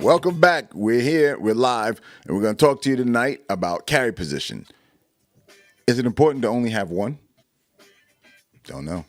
Welcome back. We're here, we're live, and we're going to talk to you tonight about carry position. Is it important to only have one? Don't know.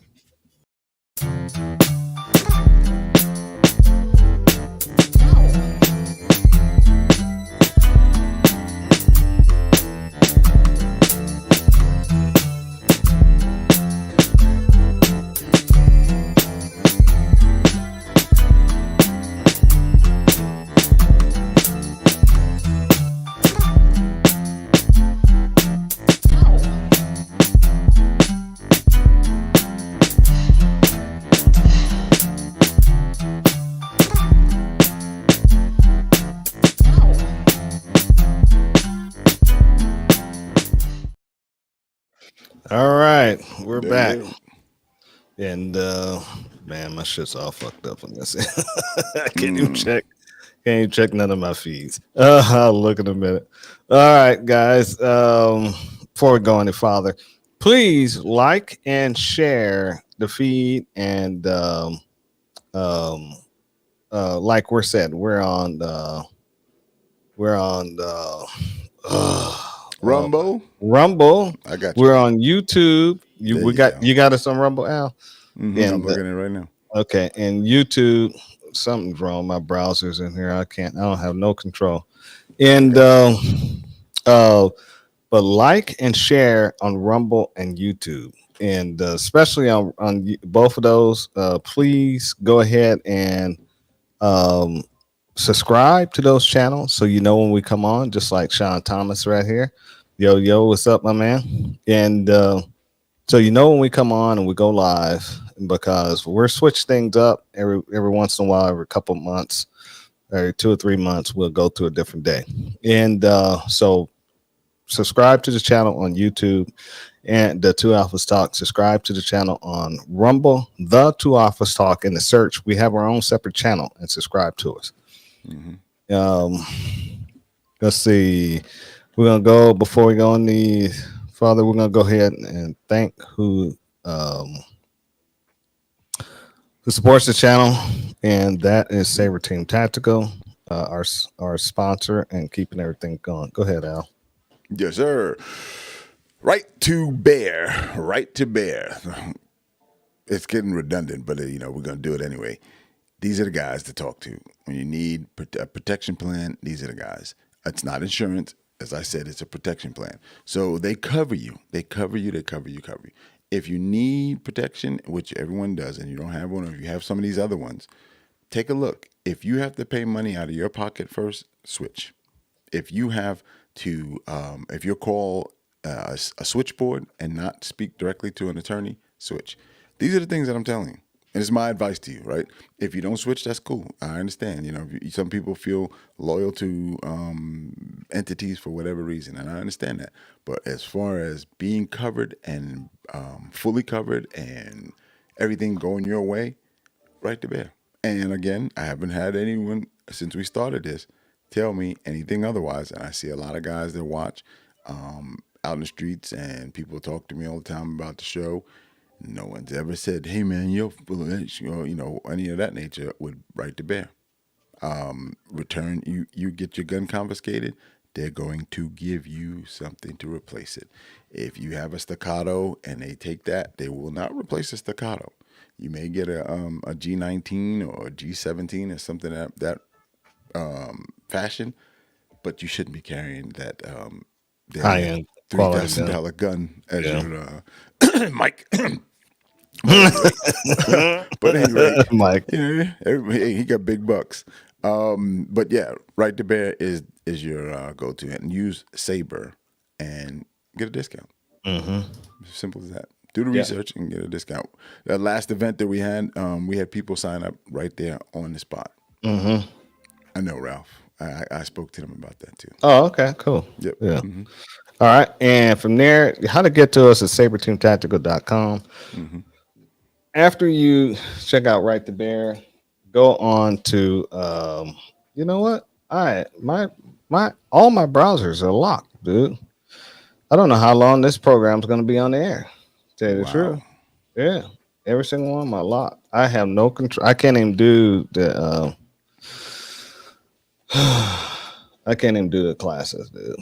All right, we're There back. it is. And man, my shit's all fucked up on this. I can't even check. Can't even check none of my feeds. I'll look in a minute. All right, guys. Before we go any farther, please like and share the feed. And like we're said, we're on Rumble. Rumble. I got you. We're on YouTube. There We you got go. you got us on Rumble, Al. I'm And looking at it right now. okay, and YouTube, something's wrong. My browser's in here. I don't have no control. And but like and share on Rumble and YouTube, and especially on both of those. Please go ahead and um subscribe to those channels so you know when we come on. Just like Sean Thomas right here. Yo, what's up, my man? And so you know when we come on and we go live, because we're switch things up every once in a while, every couple of months, every 2 or 3 months, we'll go to a different day. And so subscribe to the channel on YouTube and the Two Alphas Talk. Subscribe to the channel on Rumble, the Two Alphas Talk. In the search, we have our own separate channel, and subscribe to us. Um, let's see. We're gonna go before we go any further. We're gonna go ahead and thank who supports the channel, and that is Saber Team Tactical, our sponsor and keeping everything going. Go ahead, Al. Yes, sir. Right to bear. Right to bear. It's getting redundant, but we're going to do it anyway. These are the guys to talk to. When you need a protection plan, these are the guys. It's not insurance. As I said, it's a protection plan. So they cover you. They cover you. If you need protection, which everyone does, and you don't have one, or if you have some of these other ones, take a look. If you have to pay money out of your pocket first, switch. If you have to, if you call a switchboard and not speak directly to an attorney, switch. These are the things that I'm telling you. And it's my advice to you, right? If you don't switch, that's cool. I understand. Some people feel loyal to entities for whatever reason, and I understand that. But as far as being covered and fully covered and everything going your way, right to bear. And again, I haven't had anyone since we started this tell me anything otherwise. And I see a lot of guys that watch out in the streets, and people talk to me all the time about the show. No one's ever said, "Hey man, you're full of it," any of that nature would right to bear. Return you get your gun confiscated, they're going to give you something to replace it. If you have a staccato and they take that, they will not replace the staccato. You may get a G19 or a G17 or something that fashion, but you shouldn't be carrying that High end $3,000 gun as your Mike. But anyway, Mike. He got big bucks. But yeah, right to bear is your go-to, and use Saber and get a discount. Simple as that. Do the research and get a discount. The last event that we had people sign up right there on the spot. I know, Ralph. I spoke to them about that too. Oh, okay, cool. Yep. Yeah. All right. And from there, how to get to us is saberteamtactical.com. After you check out Right to Bear, go on to you know what? All my browsers are locked, dude. I don't know how long this program's gonna be on the air. Tell you the truth. Yeah. Every single one of my locked. I have no control. I can't even do the I can't even do the classes, dude.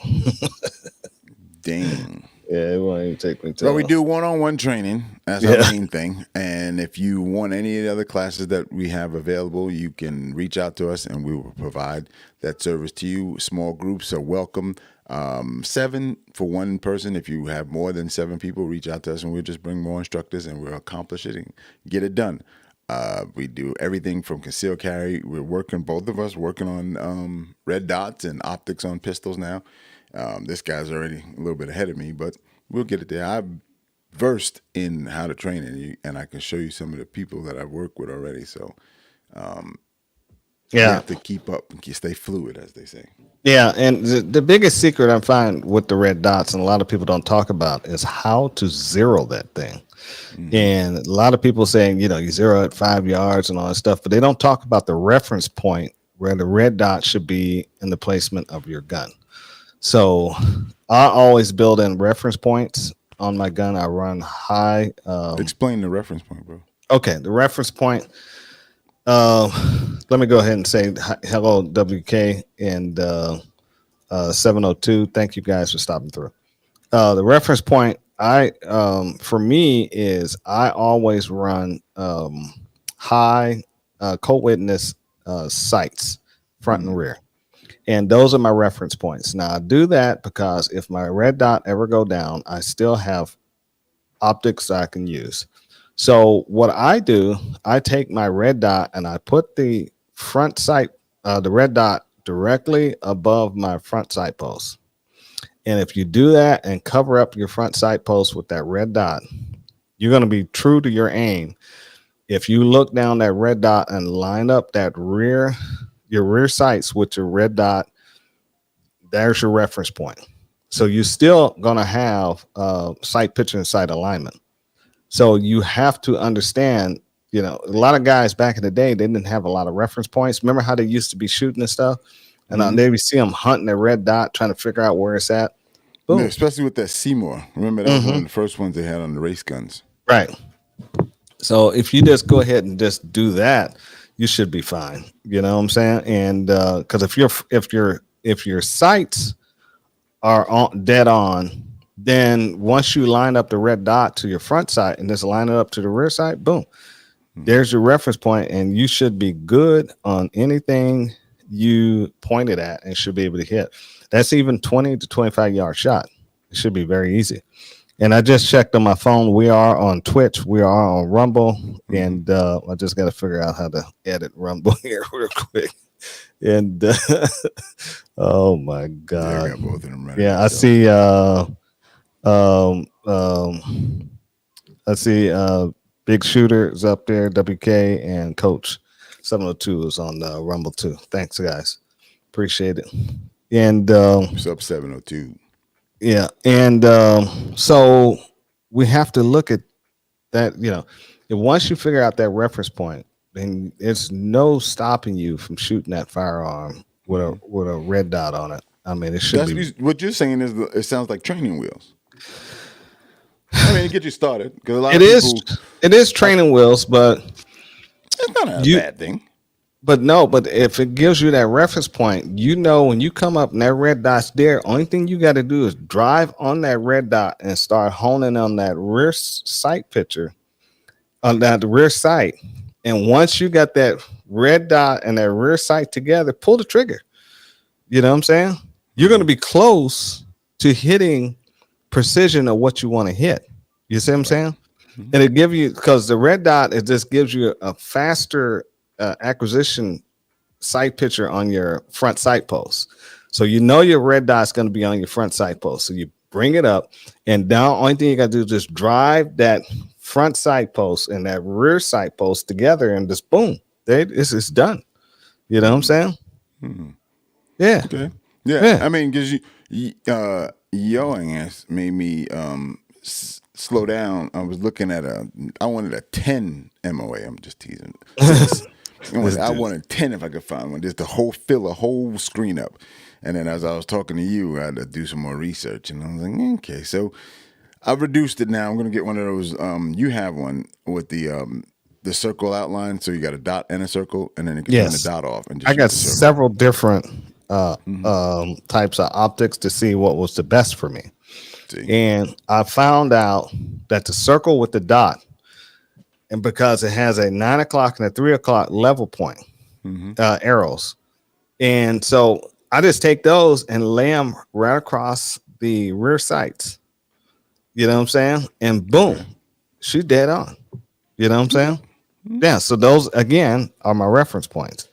Dang. Yeah, it won't even take me Well, to. we do one-on-one training. That's our Yeah. main thing. And if you want any other classes that we have available, you can reach out to us, and we will provide that service to you. Small groups are welcome. 7 for one person. If you have more than 7 people, reach out to us, and we'll just bring more instructors, and we'll accomplish it and get it done. We do everything from concealed carry. We're working, both of us, working on red dots and optics on pistols now. This guy's already a little bit ahead of me, but we'll get it there. I'm versed in how to train it, and I can show you some of the people that I've worked with already. So we Yeah. have to keep up and stay fluid, as they say. Yeah. And the biggest secret I find with the red dots, and a lot of people don't talk about, is how to zero that thing. And a lot of people saying, you zero at 5 yards and all that stuff, but they don't talk about the reference point where the red dot should be in the placement of your gun. So I always build in reference points on my gun. I run high. Explain the reference point, bro. Okay, the reference point. Let me go ahead and say hello, WK and 702. Thank you guys for stopping through. The reference point for me is I always run high cold witness sights, front and rear. And those are my reference points. Now I do that because if my red dot ever go down, I still have optics that I can use. So what I do, I take my red dot and I put the front sight, the red dot directly above my front sight post. And if you do that and cover up your front sight post with that red dot, you're going to be true to your aim. If you look down that red dot and line up your rear sights with your red dot, there's your reference point. So you're still going to have sight picture and sight alignment. So you have to understand, a lot of guys back in the day, they didn't have a lot of reference points. Remember how they used to be shooting and stuff? And then we see them hunting their red dot, trying to figure out where it's at. Boom. Yeah, especially with that Seymour. Remember that was one of the first ones they had on the race guns. Right. So if you just go ahead and just do that, you should be fine. You know what I'm saying? And because if your sights are dead on, then once you line up the red dot to your front sight and just line it up to the rear sight, boom, there's your reference point, and you should be good on anything you pointed at and should be able to hit. That's even 20 to 25 yard shot. It should be very easy. And I just checked on my phone. We are on Twitch. We are on Rumble. And I just got to figure out how to edit Rumble here real quick. And oh my God. Yeah, I got both of them ready. Yeah, I see Big Shooter is up there, WK, and Coach 702 is on Rumble too. Thanks, guys. Appreciate it. And what's up, 702? Yeah, and so we have to look at that. If once you figure out that reference point, then there's no stopping you from shooting that firearm with a red dot on it. I mean, it should be. What you're saying is it sounds like training wheels. I mean, it gets you started because a lot of people. It is training wheels, but it's not a bad thing. But if it gives you that reference point, when you come up and that red dot's there, only thing you got to do is drive on that red dot and start honing on that rear sight picture, on that rear sight. And once you got that red dot and that rear sight together, pull the trigger. You know what I'm saying? You're going to be close to hitting precision of what you want to hit. You see what I'm saying? Mm-hmm. And it gives you, because the red dot, it just gives you a faster acquisition sight picture on your front sight post. So your red dot's going to be on your front sight post. So you bring it up, and now only thing you got to do is just drive that front sight post and that rear sight post together, and just boom, it's done. You know what I'm saying? Mm-hmm. Yeah. Okay. Yeah. I mean, because yelling ass made me slow down. I was looking at I wanted a 10 MOA. I'm just teasing. I wanted 10 if I could find one, just to fill a whole screen up. And then as I was talking to you, I had to do some more research, and I was like, okay, so I've reduced it now. I'm going to get one of those. You have one with the circle outline, so you got a dot and a circle, and then you can turn the dot off. And just I got several different types of optics to see what was the best for me. See. And I found out that the circle with the dot, and because it has a 9 o'clock and a 3 o'clock level point arrows, and so I just take those and lay them right across the rear sights. You know what I'm saying? And boom, shoot dead on. You know what I'm saying? Yeah. So those again are my reference points.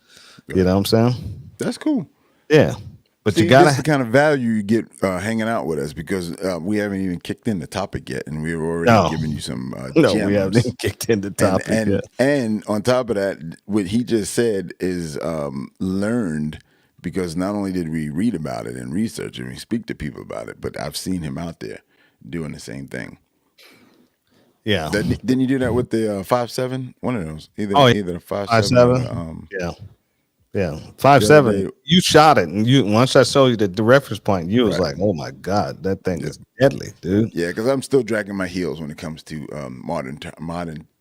You know what I'm saying? That's cool. Yeah. But See, you gotta this is the kind of value you get hanging out with us because we haven't even kicked in the topic yet, and we've already given you some no, gems. we haven't even kicked in the topic yet. And on top of that, what he just said is learned because not only did we read about it and research and we speak to people about it, but I've seen him out there doing the same thing. Yeah. Didn't you do that with the 5.7? One of those, either the 5.7. 5.7. Yeah. Yeah, 5.7. You shot it, and once I showed you the reference point, you was like, "Oh my god, that thing is deadly, dude." Yeah, because I'm still dragging my heels when it comes to modern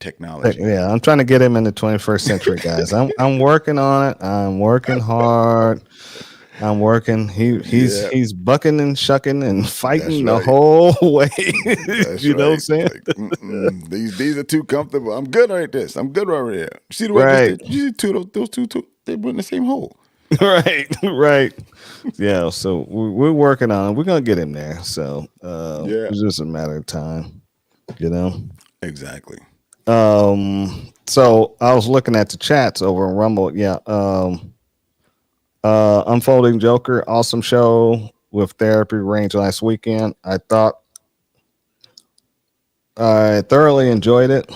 technology. Yeah, I'm trying to get him in the 21st century, guys. I'm working on it. I'm working hard. I'm working. He's bucking and shucking and fighting the whole way. You know what I'm saying? Like, these are too comfortable. I'm good right this. I'm good right here. See the way I just did? You see those two they went in the same hole. Right. Yeah. So we're working on it. We're gonna get him there. So it's just a matter of time. You know. Exactly. So I was looking at the chats over in Rumble. Yeah. Unfolding Joker, awesome show with therapy range last weekend. I thought I thoroughly enjoyed it.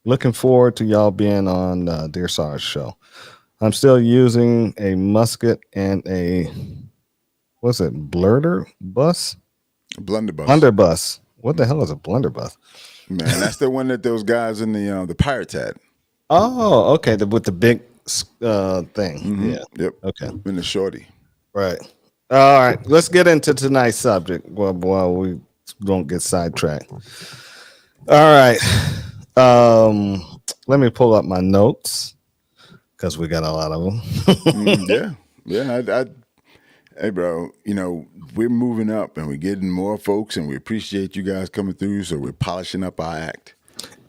Looking forward to y'all being on Dear Sarge show. I'm still using a musket and a blunderbuss? Blunderbuss. What the hell is a blunderbuss? Man, that's the one that those guys in the Pirates had. Oh, okay. With the big thing. Yeah. Yep. Okay. In the shorty. Right. All right. Let's get into tonight's subject. Well, we don't get sidetracked. All right. Let me pull up my notes because we got a lot of them. Yeah. Hey, bro. You know, we're moving up and we're getting more folks, and we appreciate you guys coming through. So we're polishing up our act.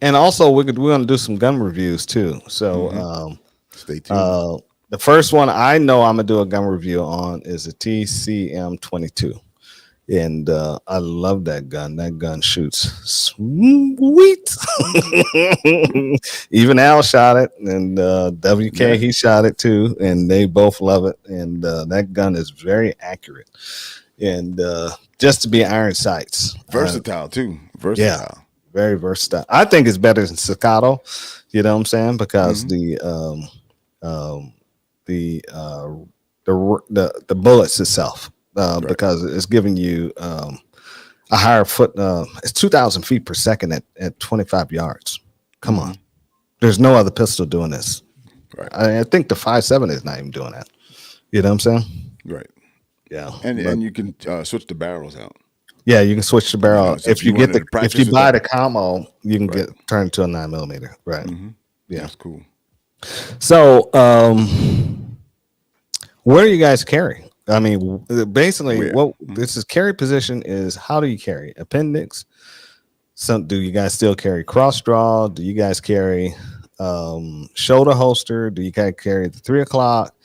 And also, we're going to do some gun reviews too. So stay tuned. The first one I know I'm going to do a gun review on is a TCM22. And I love that gun. That gun shoots sweet. Even Al shot it, and WK, he shot it too. And they both love it. And that gun is very accurate. And just to be iron sights. Versatile too. Versatile. Yeah. Very versatile. I think it's better than Staccato. You know what I'm saying? Because the bullets itself, because it's giving you a higher foot. It's 2,000 feet per second at 25 yards. Come on, there's no other pistol doing this. Right. I think the 5.7 is not even doing that. You know what I'm saying? Right. Yeah. And you can switch the barrels out. Yeah, you can switch the barrel. So if you buy the combo, you can get turned to a 9mm. Right. Yeah, that's cool. So, where do you guys carry? I mean, basically, this is carry position is how do you carry appendix? Do you guys still carry cross draw? Do you guys carry shoulder holster? Do you guys carry the 3 o'clock?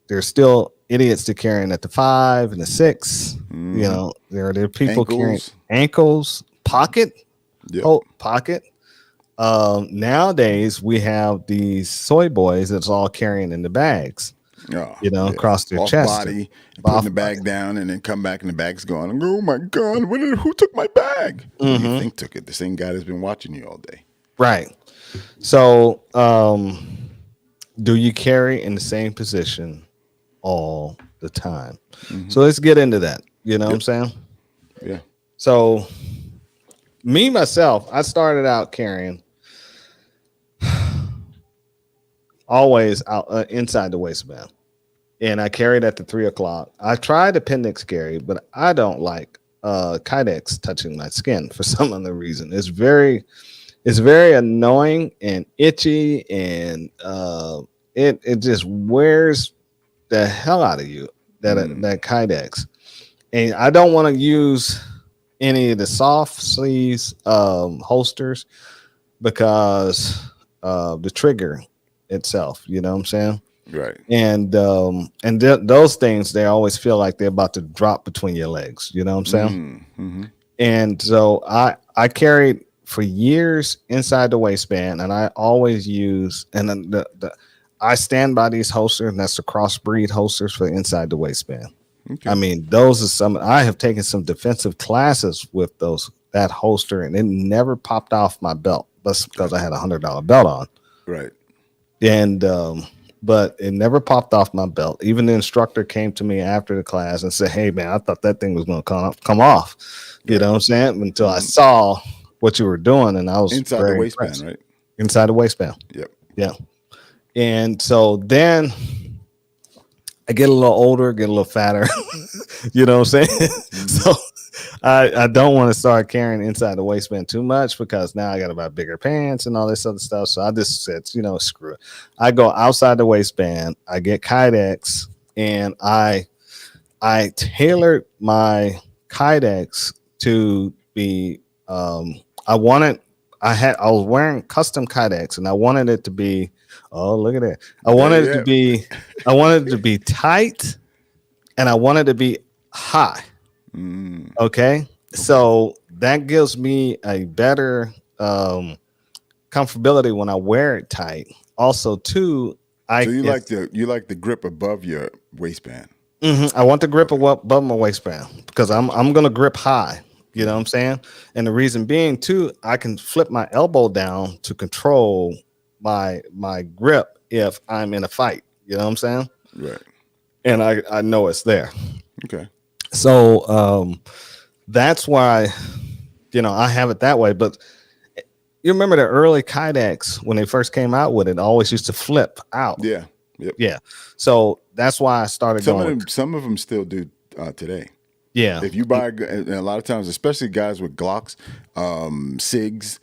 There's still idiots to carrying at the 5 and the 6. You know, there are people carrying ankles, pocket, pocket. Nowadays we have these soy boys that's all carrying in the bags. Across their chest, body, putting the bag down, and then come back and the bag's gone. Oh my God! Who took my bag? Who do you think took it? The same guy that's been watching you all day. Right. So, do you carry in the same position all the time? So let's get into that. You know what I'm saying? Yeah. So, myself, I started out carrying always out inside the waistband, and I carried at the 3 o'clock. I tried appendix carry, but I don't like Kydex touching my skin for some other reason. It's very annoying and itchy, and it just wears the hell out of you. That Kydex, and I don't want to use any of the soft sleeves holsters because the trigger itself. You know what I'm saying? Right. And those things, they always feel like they're about to drop between your legs. You know what I'm saying? Mm-hmm. And so I carried for years inside the waistband, and I always use and then I stand by these holsters, and that's the crossbreed holsters for inside the waistband. Okay. I mean, those are some. I have taken some defensive classes with that holster, and it never popped off my belt. That's because I had $100 belt on. Right. And but it never popped off my belt. Even the instructor came to me after the class and said, "Hey man, I thought that thing was going to come off." You know what I'm saying? Until I saw what you were doing, and I was Inside the waistband, impressed. right? Inside the waistband. Yep. Yeah. And so then I get a little older, get a little fatter. You know what I'm saying? So I don't want to start carrying inside the waistband too much because now I got to buy bigger pants and all this other stuff. So I just said, screw it. I go outside the waistband. I get Kydex, and I tailored my Kydex to be. I was wearing custom Kydex, and I wanted it to be. Oh, look at that! I wanted it to be tight, and I wanted it to be high. Okay, so that gives me a better comfortability when I wear it tight. Also, too, you like the grip above your waistband. I want the grip above my waistband because I'm gonna grip high. You know what I'm saying? And the reason being, too, I can flip my elbow down to control my grip if I'm in a fight. You know what I'm saying? Right. And I know it's there. Okay. So that's why, I have it that way. But you remember the early Kydex when they first came out with it, always used to flip out. Yeah. Yep. Yeah. So that's why I started Some of them still do today. Yeah. If you buy, and a lot of times, especially guys with Glocks, SIGs,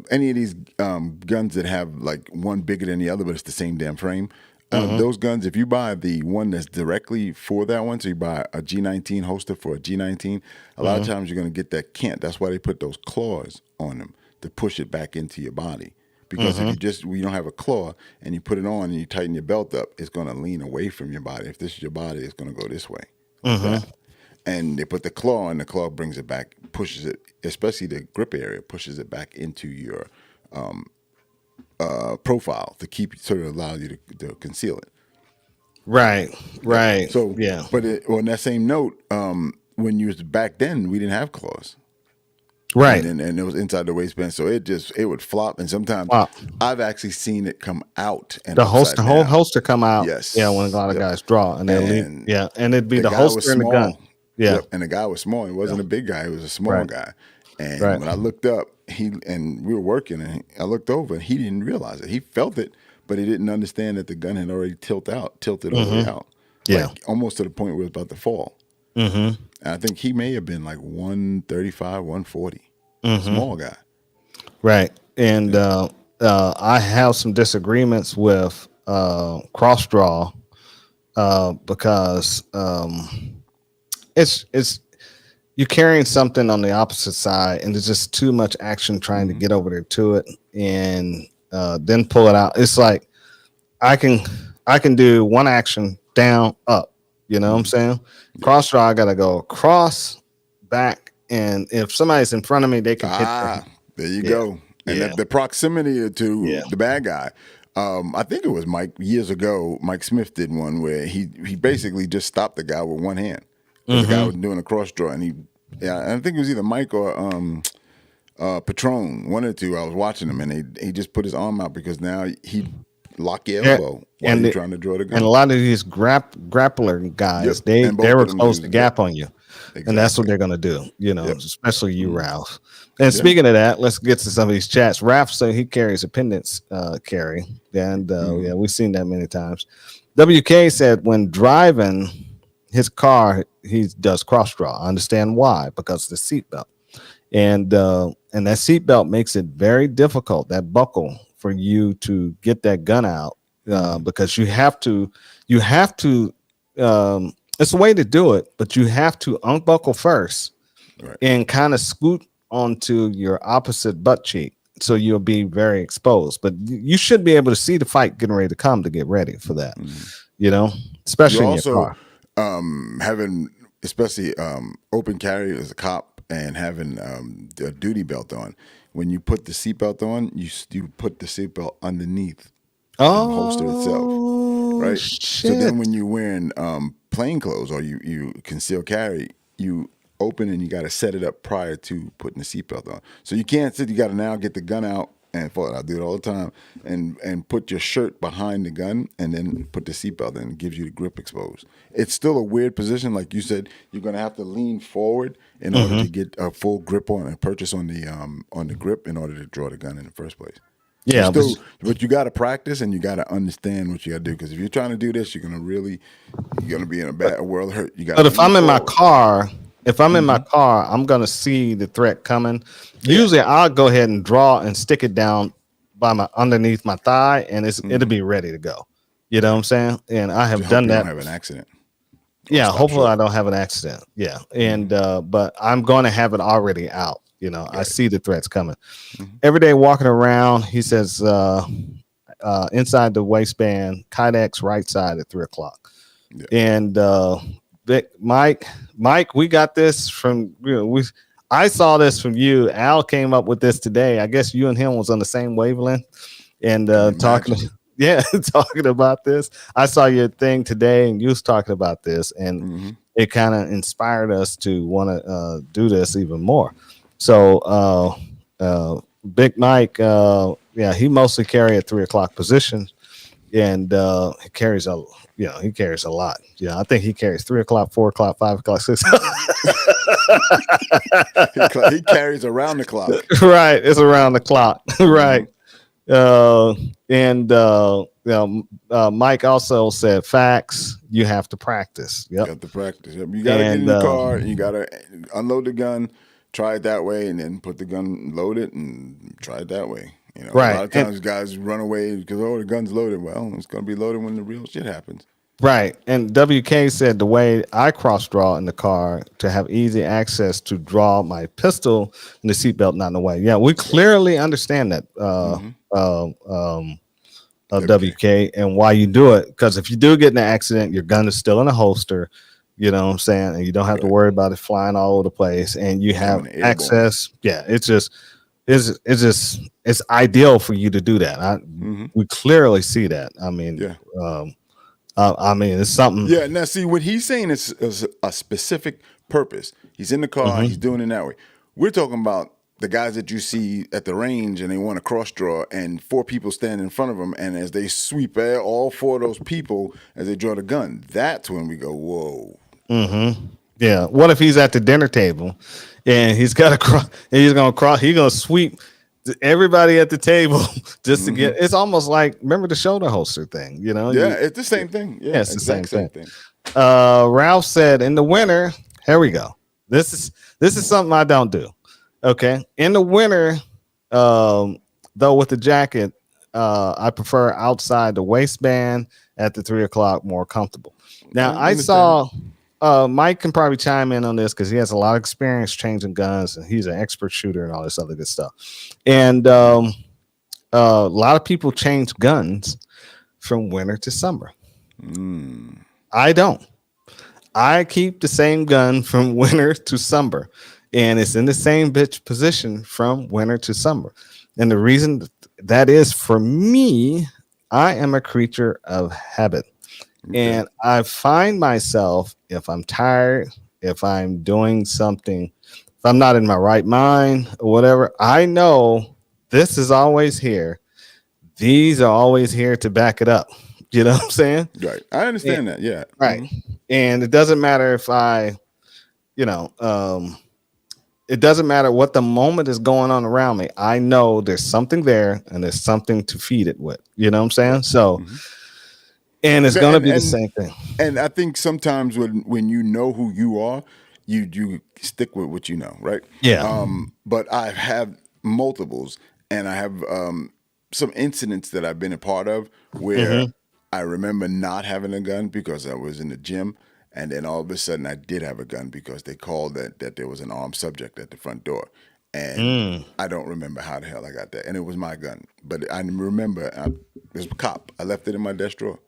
any of these guns that have like one bigger than the other, but it's the same damn frame. Those guns, if you buy the one that's directly for that one, so you buy a G19 holster for a G19, a lot of times you're going to get that cant. That's why they put those claws on them to push it back into your body. Because if you don't have a claw and you put it on and you tighten your belt up, it's going to lean away from your body. If this is your body, it's going to go this way. Like and they put the claw, and the claw brings it back, pushes it, especially the grip area, pushes it back into your profile to keep, sort of allow you to conceal it. Right. So, yeah. But on that same note, when you was back then, we didn't have claws. Right. And it was inside the waistband, so it would flop, and sometimes I've actually seen it come out and the whole holster come out. Yes. Yeah, when a lot of guys draw, and and it'd be the holster and the gun. Yeah. Yep. And the guy was small. He wasn't a big guy. He was a small guy. And when I looked up, we were working, and I looked over, and he didn't realize it. He felt it, but he didn't understand that the gun had already tilted all the way out. Yeah. Like almost to the point where it was about to fall. And I think he may have been like 135, 140. Small guy. Right. And I have some disagreements with cross draw because it's you're carrying something on the opposite side, and there's just too much action trying to get over there to it, and then pull it out. It's like I can do one action down, up. You know what I'm saying? Cross draw, I gotta go cross, back, and if somebody's in front of me, they can hit them. There you go. And the proximity to the bad guy. I think it was Mike years ago. Mike Smith did one where he basically just stopped the guy with one hand. The guy was doing a cross draw, and I think it was either Mike or Patron, one or two. I was watching him, and he just put his arm out because now he lock your elbow while you're trying to draw the gun. And a lot of these grappler guys, they were close to gap on you. Exactly. And that's what they're going to do, especially you, Ralph. And speaking of that, let's get to some of these chats. Ralph said he carries a pendants carry. And we've seen that many times. WK said when driving his car, he does cross draw. I understand why, because the seatbelt. And that seatbelt makes it very difficult, that buckle, for you to get that gun out because you have to. It's a way to do it, but you have to unbuckle first Right. and kind of scoot onto your opposite butt cheek, so you'll be very exposed. But you should be able to see the fight getting ready to come to get ready for that. You know, You especially in your also car. having, especially open carry as a cop and having a duty belt on. When you put the seatbelt on, you put the seatbelt underneath the holster itself, Oh right? So then shit! when you're wearing plain clothes or you conceal carry, you open and you got to set it up prior to putting the seatbelt on. So you can't sit. You got to now get the gun out. And I do it all the time, and put your shirt behind the gun, and then put the seatbelt in. It gives you the grip exposed. It's still a weird position, like you said. You're gonna have to lean forward in order to get a full grip on and purchase on the grip in order to draw the gun in the first place. So Yeah, but but you got to practice and you got to understand what you got to do. Because if you're trying to do this, you're gonna be in a bad world of hurt. You got to But if lean I'm in my forward. car, I'm gonna see the threat coming. Usually, I'll go ahead and draw and stick it down by my underneath my thigh, and it'll be ready to go. You know what I'm saying? And I To have hope done you that. don't have an accident. Yeah, stop hopefully I short. don't have an accident. Yeah, and but I'm going to have it already out. You know, I see the threats coming. Every day walking around, he says, inside the waistband, Kydex right side at 3 o'clock. Yeah. And Mike, we got this from I saw this from you. Al came up with this today. I guess you and him was on the same wavelength and talking. Imagine. Yeah, talking about this. I saw your thing today, and you was talking about this, and it kind of inspired us to want to do this even more. So, Big Mike, yeah, he mostly carry a 3 o'clock position, and he carries a lot. Yeah, I think he carries 3 o'clock, 4 o'clock, 5 o'clock, 6. He carries around the clock. Right, it's around the clock. Right. Mike also said facts. You have to practice. You Yep. got to practice. Yep. You got to get in the car. And you got to unload the gun. Try it that way, and then put the gun, load it, and try it that way. You know, Right. A lot of times guys run away because the gun's loaded. Well, it's going to be loaded when the real shit happens. Right. And WK said the way I cross draw in the car to have easy access to draw my pistol and the seatbelt not in the way. Yeah, we clearly understand that. WK, and why you do it, because if you do get in an accident, your gun is still in a holster, you know what I'm saying, and you don't have to worry about it flying all over the place, and you have access. Yeah, it's ideal for you to do that. We clearly see that. I mean, it's something. Yeah. Now, see, what he's saying is a specific purpose. He's in the car. He's doing it that way. We're talking about the guys that you see at the range and they want to cross draw and 4 people stand in front of them. And as they sweep all 4 of those people as they draw the gun, that's when we go, whoa. Yeah. What if he's at the dinner table and he's got to cross, and he's going to sweep everybody at the table just to get, it's almost like, remember the shoulder holster thing, you know? Yeah. It's the same thing. Yeah. It's the same thing. Ralph said in the winter, here we go. This is something I don't do. Okay. In the winter, though, with the jacket, I prefer outside the waistband at the 3 o'clock, more comfortable. Now, I saw Mike can probably chime in on this because he has a lot of experience changing guns and he's an expert shooter and all this other good stuff. And a lot of people change guns from winter to summer. I don't. I keep the same gun from winter to summer, and it's in the same position from winter to summer. And the reason that is, for me, I am a creature of habit. And I find myself, if I'm tired, if I'm doing something, if I'm not in my right mind or whatever, I know this is always here. These are always here to back it up. You know what I'm saying? Right. I understand that. Yeah. Right. And it doesn't matter if it doesn't matter what the moment is going on around me. I know there's something there and there's something to feed it with. You know what I'm saying? So, and it's going to be the same thing. And I think sometimes when you know who you are, you stick with what you know, right? Yeah. But I have multiples, and I have some incidents that I've been a part of where I remember not having a gun because I was in the gym, and then all of a sudden I did have a gun because they called that there was an armed subject at the front door, and I don't remember how the hell I got that, and it was my gun, but I remember it was a cop. I left it in my desk drawer.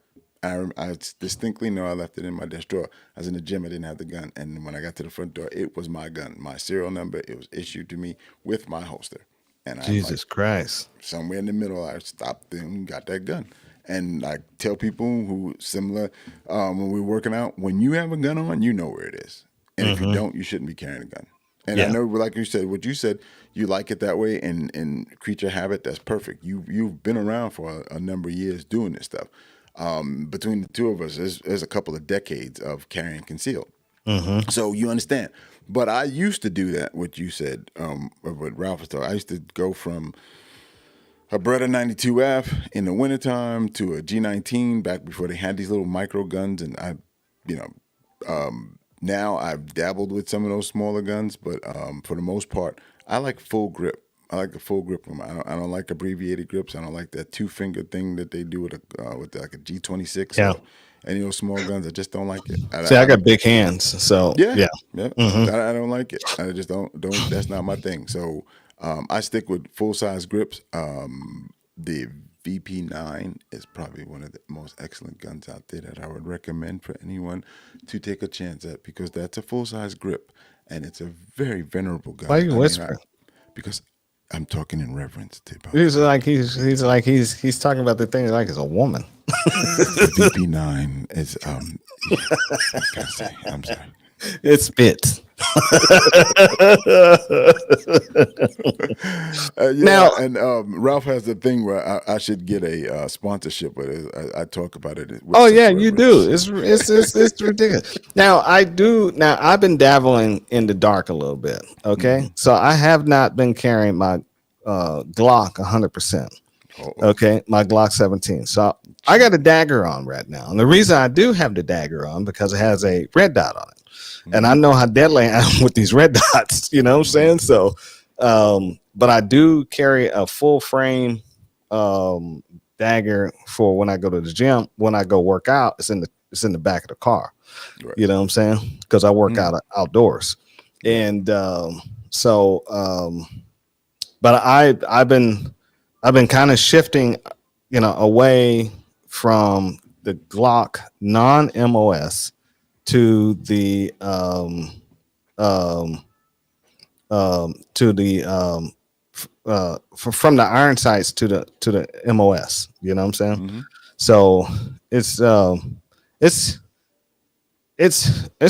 I distinctly know I left it in my desk drawer. I was in the gym. I didn't have the gun, and when I got to the front door, it was my gun, my serial number. It was issued to me with my holster, and I'm like, Jesus Christ. somewhere in the middle, I stopped and got that gun. And I tell people who similar when we're working out, when you have a gun on, you know where it is, and if you don't, you shouldn't be carrying a gun. And I Yeah. know, like you said, what you said, you like it that way, and creature habit. That's perfect. You've been around for a number of years doing this stuff. Between the two of us, there's a couple of decades of carrying concealed. So you understand. But I used to do that, what you said, what Ralph was talking. I used to go from a Beretta 92F in the wintertime to a G19 back before they had these little micro guns. And you know, now I've dabbled with some of those smaller guns, but for the most part, I like full grip. I like the full grip one. I don't like abbreviated grips. I don't like that 2-finger thing that they do with like a G26 Yeah. or any of those small guns. I just don't like it. See, I got big hands, so Yeah, yeah. I don't like it. I just don't. That's not my thing. So I stick with full size grips. The VP9 is probably one of the most excellent guns out there that I would recommend for anyone to take a chance at, because that's a full size grip and it's a very venerable gun. Why are you whispering? Because I'm talking in reverence to He's like he's talking about the thing like it's a woman. the VP9 is I can't say. I'm sorry. It spits. Yeah, Now- and Ralph has the thing where I should get a sponsorship, but I talk about it. With Oh such yeah, you reverence. do. It's ridiculous. Now I've been dabbling in the dark a little bit. Okay, so I have not been carrying my Glock 100%. Okay, my Glock 17. So I got a dagger on right now, and the reason I do have the dagger on because it has a red dot on it, and I know how deadly I am with these red dots. You know what I'm saying? So, but I do carry a full frame dagger for when I go to the gym. When I go work out, it's in the back of the car. Right. You know what I'm saying? Because I work out outdoors, and but I've been kind of shifting, away from the Glock non-MOS to the from the iron sights to the MOS. You know what I'm saying? Mm-hmm. So it's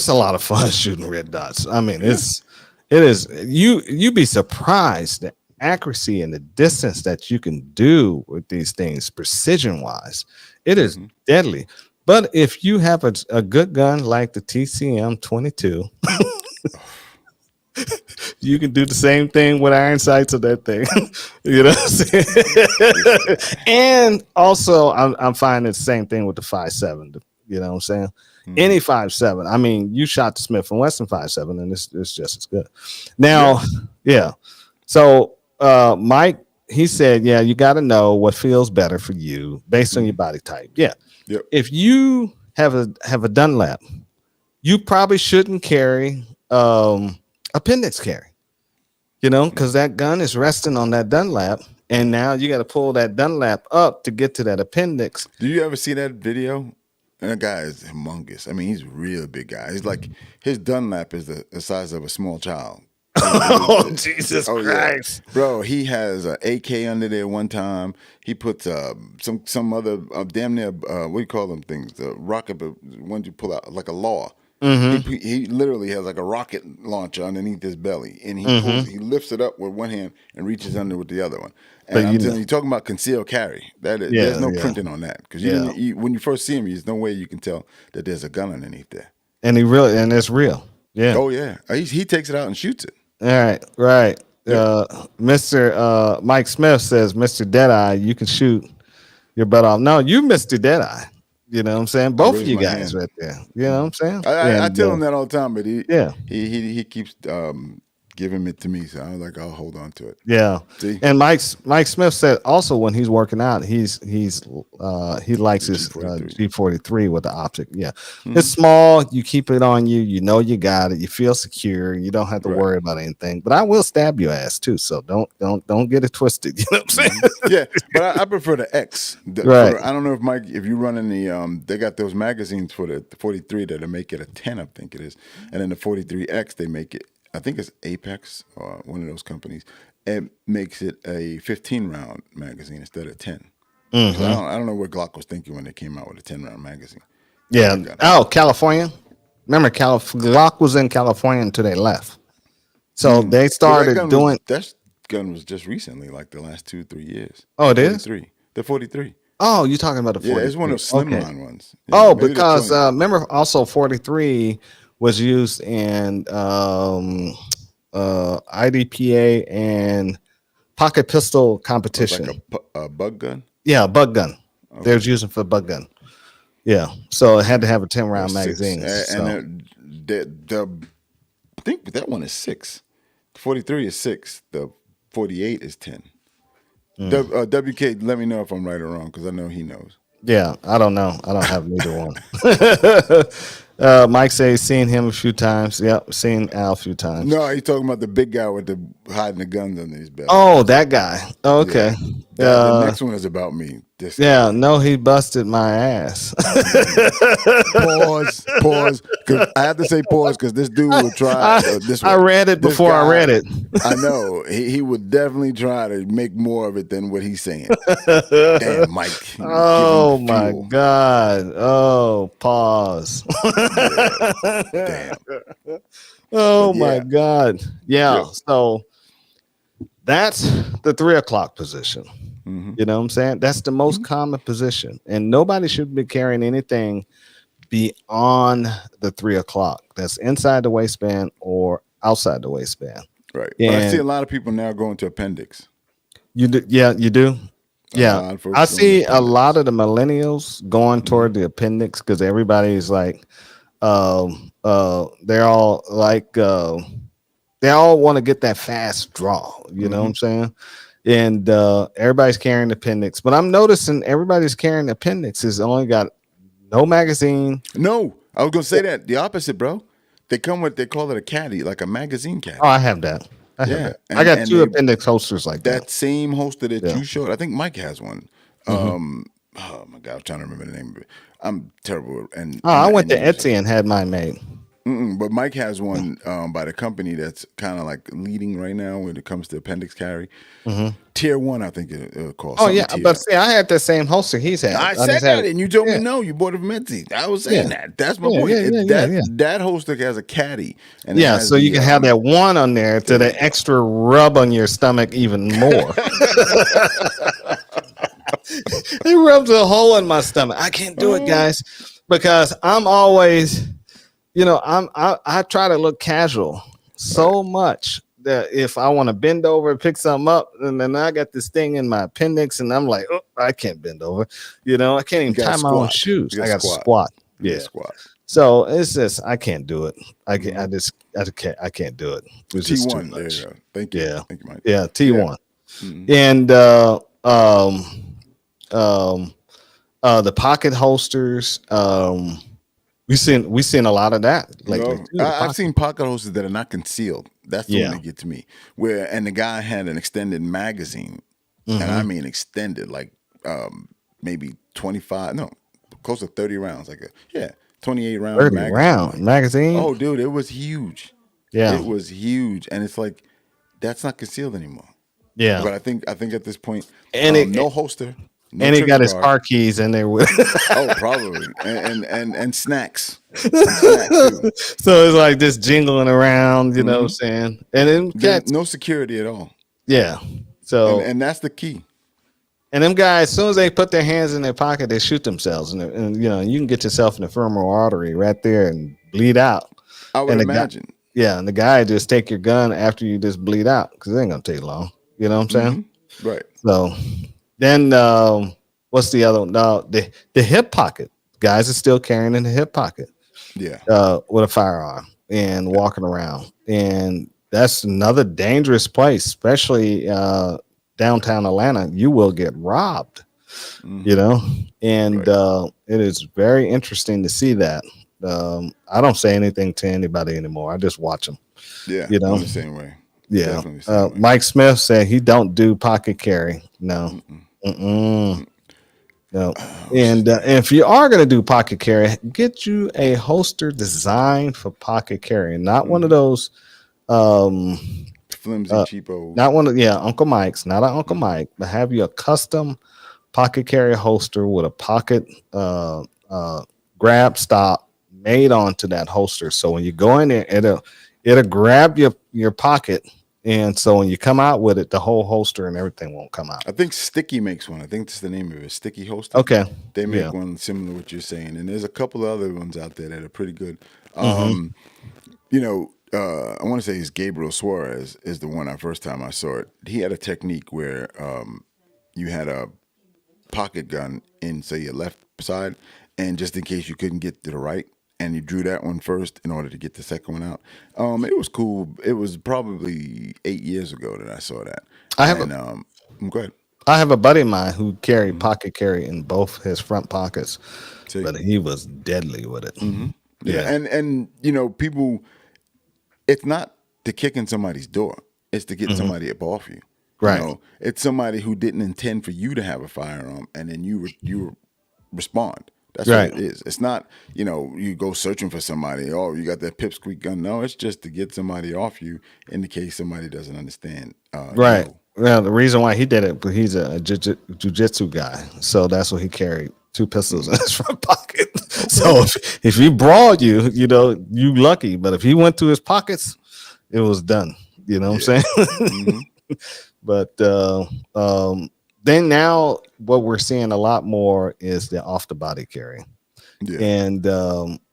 a lot of fun shooting red dots. I mean, it is you'd be surprised the accuracy and the distance that you can do with these things precision wise. It is deadly. But if you have a good gun like the TCM 22, you can do the same thing with iron sights of that thing. You know what I'm saying? And also I'm finding the same thing with the 5.7. You know what I'm saying? Any 5.7. I mean, you shot the Smith & Wesson 5.7 and it's just as good. Now, yeah. So Mike, he said, yeah, you got to know what feels better for you based on your body type. Yeah. Yep. If you have a Dunlap, you probably shouldn't carry appendix carry, because that gun is resting on that Dunlap, and now you got to pull that Dunlap up to get to that appendix. Do you ever see that video? And that guy is humongous. I mean, he's a real big guy. He's like, his Dunlap is the size of a small child. Oh, Jesus Christ. Yeah. Bro, he has an AK under there one time. He puts some other damn near what do you call them things? The rocket, ones you pull out like a law. He literally has like a rocket launcher underneath his belly, and he lifts it up with one hand and reaches under with the other one. And I'm telling you, talking about concealed carry. There's no printing on that, because when you first see him, there's no way you can tell that there's a gun underneath there. And it's real. Yeah. Oh yeah, he takes it out and shoots it. All right. Mr. Mike Smith says, Mr. Deadeye, you can shoot your butt off. No, you Mr. Deadeye. You know what I'm saying? Both of you guys right there. You know what I'm saying? I tell him that all the time, but he keeps giving it to me. So I was like, I'll hold on to it. Yeah. See? And Mike Smith said also when he's working out, he likes his G43. G43 with the optic. Yeah. Mhm. It's small, you keep it on you, you know you got it, you feel secure, you don't have to Right. worry about anything. But I will stab your ass too, so don't get it twisted. You know what I'm saying? Yeah, but I prefer the X. Right. I don't know if Mike, if you run in the they got those magazines for the 43 that make it a 10, I think it is, and then the 43X they make it. I think it's Apex or one of those companies. It makes it a 15 round magazine instead of 10. 'Cause I don't know what Glock was thinking when they came out with a 10-round magazine. Yeah. got it. Oh, California. Remember, Glock was in California until they left. So they started doing. That gun was just recently, like the last 2-3 years. Oh, it the is? 43. The 43. Oh, you're talking about the 43. Yeah, it's one of those slim Okay. line ones. Yeah, Oh, maybe the because 20. remember also 43 was used in IDPA and pocket pistol It's competition. like a bug gun. Yeah, bug gun. They was using for bug gun. Yeah, so it had to have a 10-round Six. magazine. And I think that one is 6. The 43 is 6. The 48 is 10. WK, let me know if I'm right or wrong because I know he knows. Yeah, I don't know. I don't have neither one. Mike says seen him a few times. Yep, seen Al a few times. No, he's talking about the big guy with the hiding the guns under his belt. Oh, that guy. Oh, okay. The next one is about me. This Yeah, no, he busted my ass. pause. 'Cause I have to say pause because this dude will try. I read it before I read it. I know he would definitely try to make more of it than what he's saying. Damn, Mike. Oh Give him my fuel. God. Oh, pause. Damn. Oh But my yeah. God. Yeah. Yeah. So that's the 3 o'clock position. Mhm. You know what I'm saying? That's the most common position. And nobody should be carrying anything beyond the 3 o'clock. That's inside the waistband or outside the waistband. Right. But I And- see a lot of people now going to appendix. You do, yeah, you do. A Yeah, lot of folks I going to see a appendix. lot of the millennials going toward the appendix because everybody's like, they're all like, they all want to get that fast draw. You know what I'm saying? And everybody's carrying appendix, but I'm noticing everybody's carrying appendix is only got no magazine. No, I was gonna say that the opposite, bro. They call it a caddy, like a magazine caddy. Oh, I have that. I have Yeah, that. I and- got and 2 they- appendix holsters like That that. same holster that Yeah. you showed, I think Mike has one. Oh my god, I'm trying to remember the name of it. I'm terrible. And Oh, I went to and Etsy and had mine made. but Mike has one by the company that's kind of like leading right now when it comes to appendix carry. Tier 1, I think it calls. Oh yeah, but see, I had the same holster he's had. I just said had- that, and you told yeah. me no. You bought it from Etsy. I was saying Yeah. that. That's my Yeah, point. yeah, That holster has a caddy, and it Yeah, has so you the, can have that one on there to the extra rub on your stomach even more. It rubs a hole in my stomach. I can't do it, guys, because I'm always, I try to look casual so much that if I want to bend over and pick something up, and then I got this thing in my appendix, and I'm like, oh, I can't bend over. I can't even gotta tie my own squat. shoes. You I gotta got to squat. squat. Yeah, Yeah. squat. So it's just I can't do it. I can't do it. It's just too T1. There much. you go. Thank you. Yeah. Thank you, Mike. Yeah, T1. Mhm. And the pocket holsters. We seen a lot of that lately. No, too, the I've pocket- seen pocket holsters that are not concealed. That's the Yeah. one that gets me. And the guy had an extended magazine, and Mm-hmm. I mean extended, like maybe 25, no, close to 30 rounds, 28 round 30 magazine. round magazine. Oh, dude, it was huge. yeah, It was huge, and it's like that's not concealed anymore. yeah. But I think at this point, And no holster, no and he got trigger his guard. car keys in there with. Oh, probably, and snacks. Snacks too. So it's like just jingling around. You know what I'm saying? And then There's cats, no security at all, yeah. So and that's the key. and them guys, as soon as they put their hands in their pocket, they shoot themselves, and you can get yourself in the femoral artery right there and bleed out. I would And the guy- imagine. Yeah, and the guy just take your gun after you just bleed out because it ain't gonna take long. You know what I'm saying? Right. So then, what's the other one? No, the hip pocket. Guys are still carrying in the hip pocket Yeah. with a firearm and walking around, and that's another dangerous place, especially downtown Atlanta. You will get robbed, you know, and Right. it is very interesting to see that. I don't say anything to anybody anymore. I just watch them, Yeah, you know. I'm the same way. Yeah. Definitely the same way. Mike Smith said he don't do pocket carry. No. Mm-mm. Mm-mm. Mm. No. What's his And name? if you are going to do pocket carry, get you a holster designed for pocket carry, not one of Hmm. those. Um, Flimsy uh, cheapos. not one of Uncle Mike's, not an Uncle Mm. Mike, but have you a custom pocket carry holster with a pocket grab stop made onto that holster. So when you go in there, it'll grab your pocket, and so when you come out with it, the whole holster and everything won't come out. I think Sticky makes one. I think that's the name of it. Sticky Holster. Okay. They Yeah. make one similar to what you're saying, and there's a couple of other ones out there that are pretty good. Hmm. You know, I want to say it's Gabriel Suarez is the one. I first time I saw it, he had a technique where you had a pocket gun in, say, your left side, and just in case you couldn't get to the right, and you drew that one first in order to get the second one out. It was cool. It was probably 8 years ago that I saw that, I have a and go ahead. I have a buddy of mine who carried Hmm. pocket carry in both his front pockets, See, but he was deadly with it. yeah, Yeah. and people, it's not to kick in somebody's door; it's to get Hmm. somebody up off you. Right. It's somebody who didn't intend for you to have a firearm, and then you respond. That's what Right. it is. It's not, you go searching for somebody. Oh, you got that pipsqueak gun. No, it's just to get somebody off you in the case somebody doesn't understand. Right. Well, the reason why he did it, but he's a jujitsu guy, so that's what he carried. Two pistols in Mm. his front pocket. Okay. So if he brawled you, you lucky. But if he went to his pockets, it was done. You know what Yeah. I'm saying? Hmm. But then now what we're seeing a lot more is the off the body carry. Yeah. And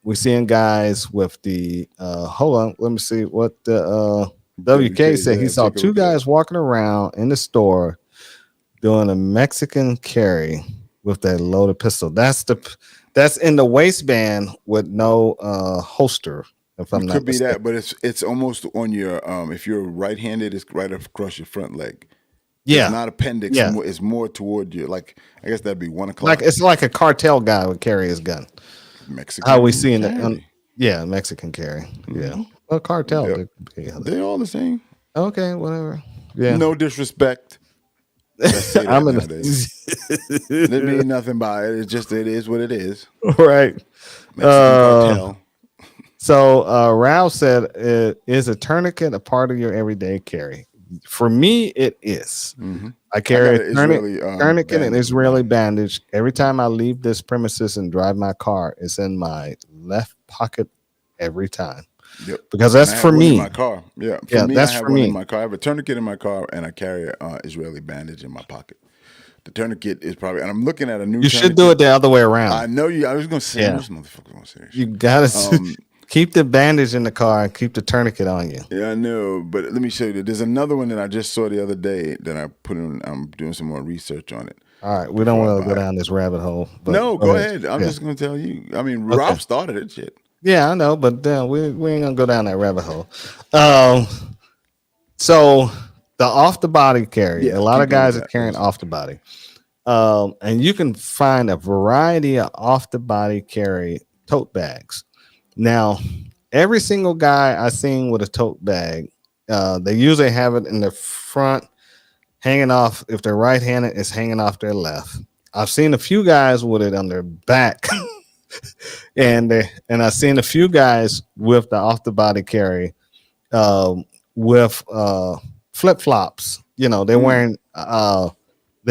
we're seeing guys with the hold on, let me see what the WK said. He Yeah, saw take a two look at it. guys walking around in the store doing a Mexican carry with that loaded pistol. That's in the waistband with no holster, if I'm It not could be mistaken. that, but it's almost on your if you're right-handed, it's right across your front leg. It's Yeah, not appendix. yeah. It's more toward your, like, I guess that'd be 1 o'clock. Like it's like a cartel guy would carry his gun. Mexican How we see in the carry. yeah, Mexican carry. Yeah. Mhm. Well, cartel. Yep. Yeah. They're all the same. Okay, whatever. Yeah. No disrespect. Let's say that I'm in nowadays. They mean nothing by it. It's just, it is what it is. right. Mexican cartel. So Ralph said, "Is a tourniquet a part of your everyday carry?" For me, it is. Mhm. I carry got a an Israeli, tourniquet and bandage. Israeli bandage every time I leave this premises and drive my car. It's in my left pocket every time Yep. because And that's I have for one me. in my car. Yeah. For Yeah, me, that's I have for one me. in my car. I have a tourniquet in my car, and I carry a Israeli bandage in my pocket. The tourniquet is probably, and I'm looking at a new You tourniquet. should do it the other way around. I know you. I was going to say, Yeah. this motherfucker going to say this. You gotta Um, keep the bandage in the car and keep the tourniquet on you. Yeah, I know, but let me show you. There's another one that I just saw the other day that I put in. I'm doing some more research on it. All right, we don't Before I want to go buy it. down this rabbit hole. But No, go ahead. I'm Yeah. just going to tell you. I mean, Okay. Ralph started it. Shit. Yeah, I know, but we ain't gonna go down that rabbit hole. Um, so the off the body carry, Yeah, a lot keep of going guys with are that. carrying Awesome. off the body. And you can find a variety of off the body carry tote bags. Now, every single guy I seen with a tote bag, they usually have it in the front, hanging off. If they're right-handed, it's hanging off their left. I've seen a few guys with it on their back, and I've seen a few guys with the off the body carry, with flip flops. They're Mm.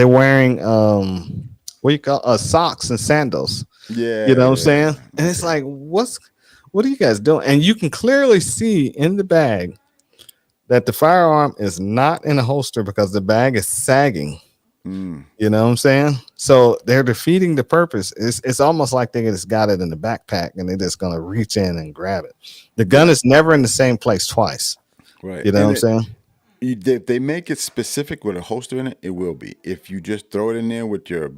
wearing what you call socks and sandals. Yeah. You know what I'm saying? yeah. And it's like, what are you guys doing? And you can clearly see in the bag that the firearm is not in a holster because the bag is sagging. Mm. You know what I'm saying? So they're defeating the purpose. It's almost like they just got it in the backpack and they're just gonna reach in and grab it. The gun is never in the same place twice. Right. You know And what I'm saying? If they make it specific with a holster in it, it will be. If you just throw it in there with your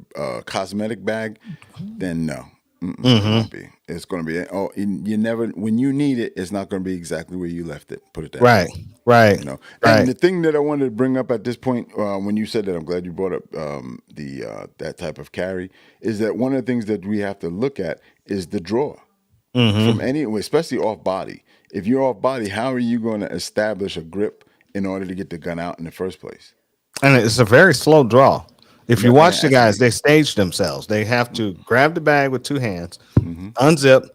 cosmetic bag, then no. It won't be. It's going to be. Oh, you never. When you need it, it's not going to be exactly where you left it. Put it that way. Right. Right. You know. And Right. the thing that I wanted to bring up at this point, when you said that, I'm glad you brought up the that type of carry, is that one of the things that we have to look at is the draw from any, especially off body. If you're off body, how are you going to establish a grip in order to get the gun out in the first place? And it's a very slow draw. If you Yeah, watch the and guys, they stage themselves. They have to grab the bag with two hands, Mm-hmm. unzip,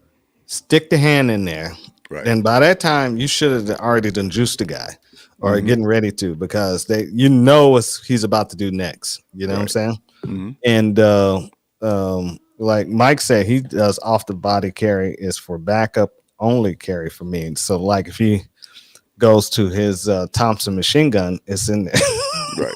stick the hand in there. Right. And by that time, you should have already done juiced the guy or Mm-hmm. getting ready to, because what he's about to do next. You know what I'm saying? Mm-hmm. And like Mike said, he does off the body carry is for backup only carry for me. So like if he goes to his Thompson machine gun, it's in there. Right.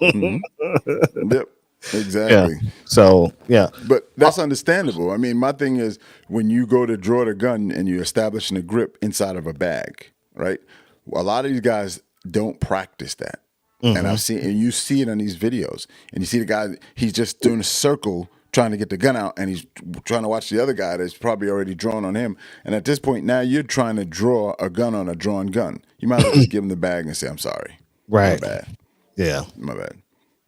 Mm-hmm. Yep. Exactly. Yeah. So yeah. But that's understandable. I mean, my thing is when you go to draw the gun and you're establishing a grip inside of a bag, right? A lot of these guys don't practice that. And I've seen, and you see it on these videos, and you see the guy, he's just doing a circle trying to get the gun out, and he's trying to watch the other guy that's probably already drawn on him. And at this point, now you're trying to draw a gun on a drawn gun. You might as well just give him the bag and say, I'm sorry. Right. My bad. Yeah. My bad.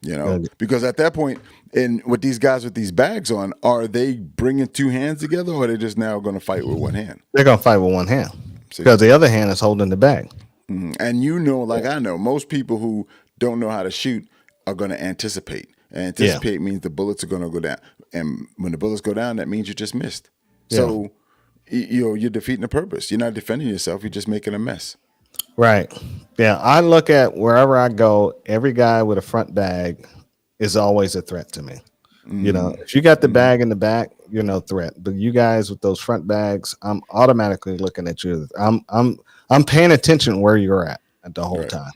You know, because at that point, and with these guys with these bags on, are they bringing two hands together, or are they just now going to fight with one hand? They're gonna fight with one hand See? because the other hand is holding the bag. And you know, like I know, most people who don't know how to shoot are going to anticipate. And anticipate means the bullets are going to go down. And when the bullets go down, that means you just missed. So you're defeating the purpose. You're not defending yourself. You're just making a mess. Right. Yeah. I look at wherever I go, every guy with a front bag is always a threat to me. You know, if you got the bag in the back, you're no threat. But you guys with those front bags, I'm automatically looking at you. I'm paying attention where you're at the whole time.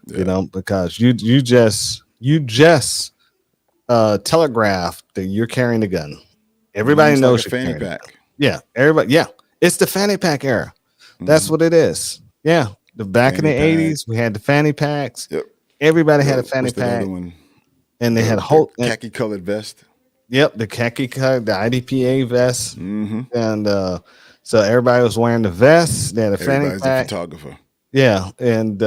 Yeah. You know, because you just telegraphed that you're carrying a gun. Everybody It's knows like a you're fanny carrying a pack. gun. Yeah, everybody. Yeah, it's the fanny pack era. That's what it is. Yeah, the back in the Fanny pack. 80s, we had the fanny packs. Yep. Everybody had a fanny What's that pack, other one? and they had The whole. khaki colored vest. Yep, the khaki cut, the IDPA vest, Mm-hmm. and so everybody was wearing the vest. They had a fanny Everybody's a pack. photographer. Yeah, and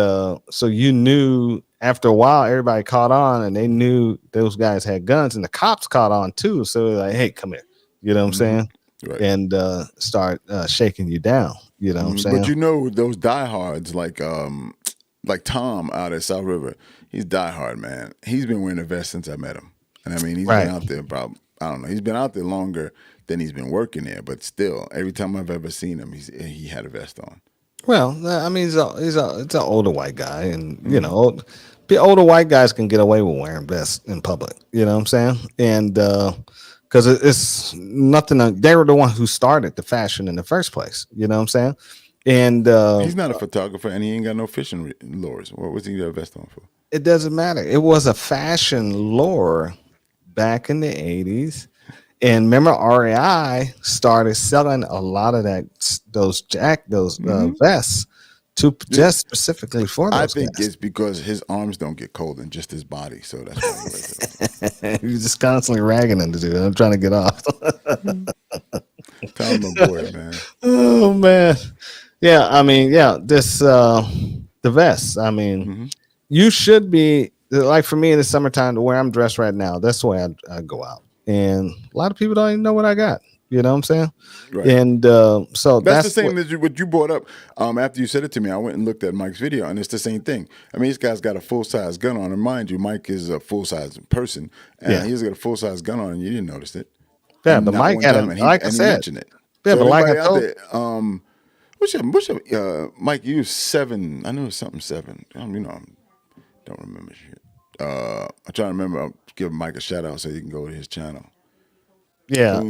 so you knew after a while, everybody caught on, and they knew those guys had guns, and the cops caught on too. So they're like, "Hey, come here," you know what I'm saying, Right. and start shaking you down. You know what I'm saying? But you know those diehards like Tom out at South River. He's diehard, man. He's been wearing a vest since I met him, and I mean he's Right. been out there about I don't know. He's been out there longer than he's been working there, but still, every time I've ever seen him, he had a vest on. Well, I mean, it's an older white guy, and you know, the older white guys can get away with wearing vests in public. You know what I'm saying? And because it's nothing. They were the one who started the fashion in the first place. You know what I'm saying? And He's not a photographer, and he ain't got no fishing lures. What was he got a vest on for? it doesn't matter. It was a fashion lure back in the 80s. And remember, REI started selling a lot of those vests to just specifically for those I think guys. it's because his arms don't get cold and just his body, so that's why he wears it. You're just constantly ragging him to do it. I'm trying to get off. Tell him my boy, man. Oh man. Yeah, I mean, this the vest. I mean, you should be like, for me in the summertime, the way I'm dressed right now, that's the way I go out. And a lot of people don't even know what I got. You know what I'm saying? Right. And so That's the same what- as what you brought up. After you said it to me, I went and looked at Mike's video, and it's the same thing. I mean, this guy's got a full size gun on, and mind you, Mike is a full size person, and Yeah. he's got a full size gun on, and you didn't notice it. Yeah, And but not Mike one had time, a, and like I and said, mentioned it. yeah, but like I everybody out told, there, what's your Mike? You was 7. I know it's something 7. I don't remember shit. I'm trying to remember. I'll give Mike a shout out so you can go to his channel. yeah,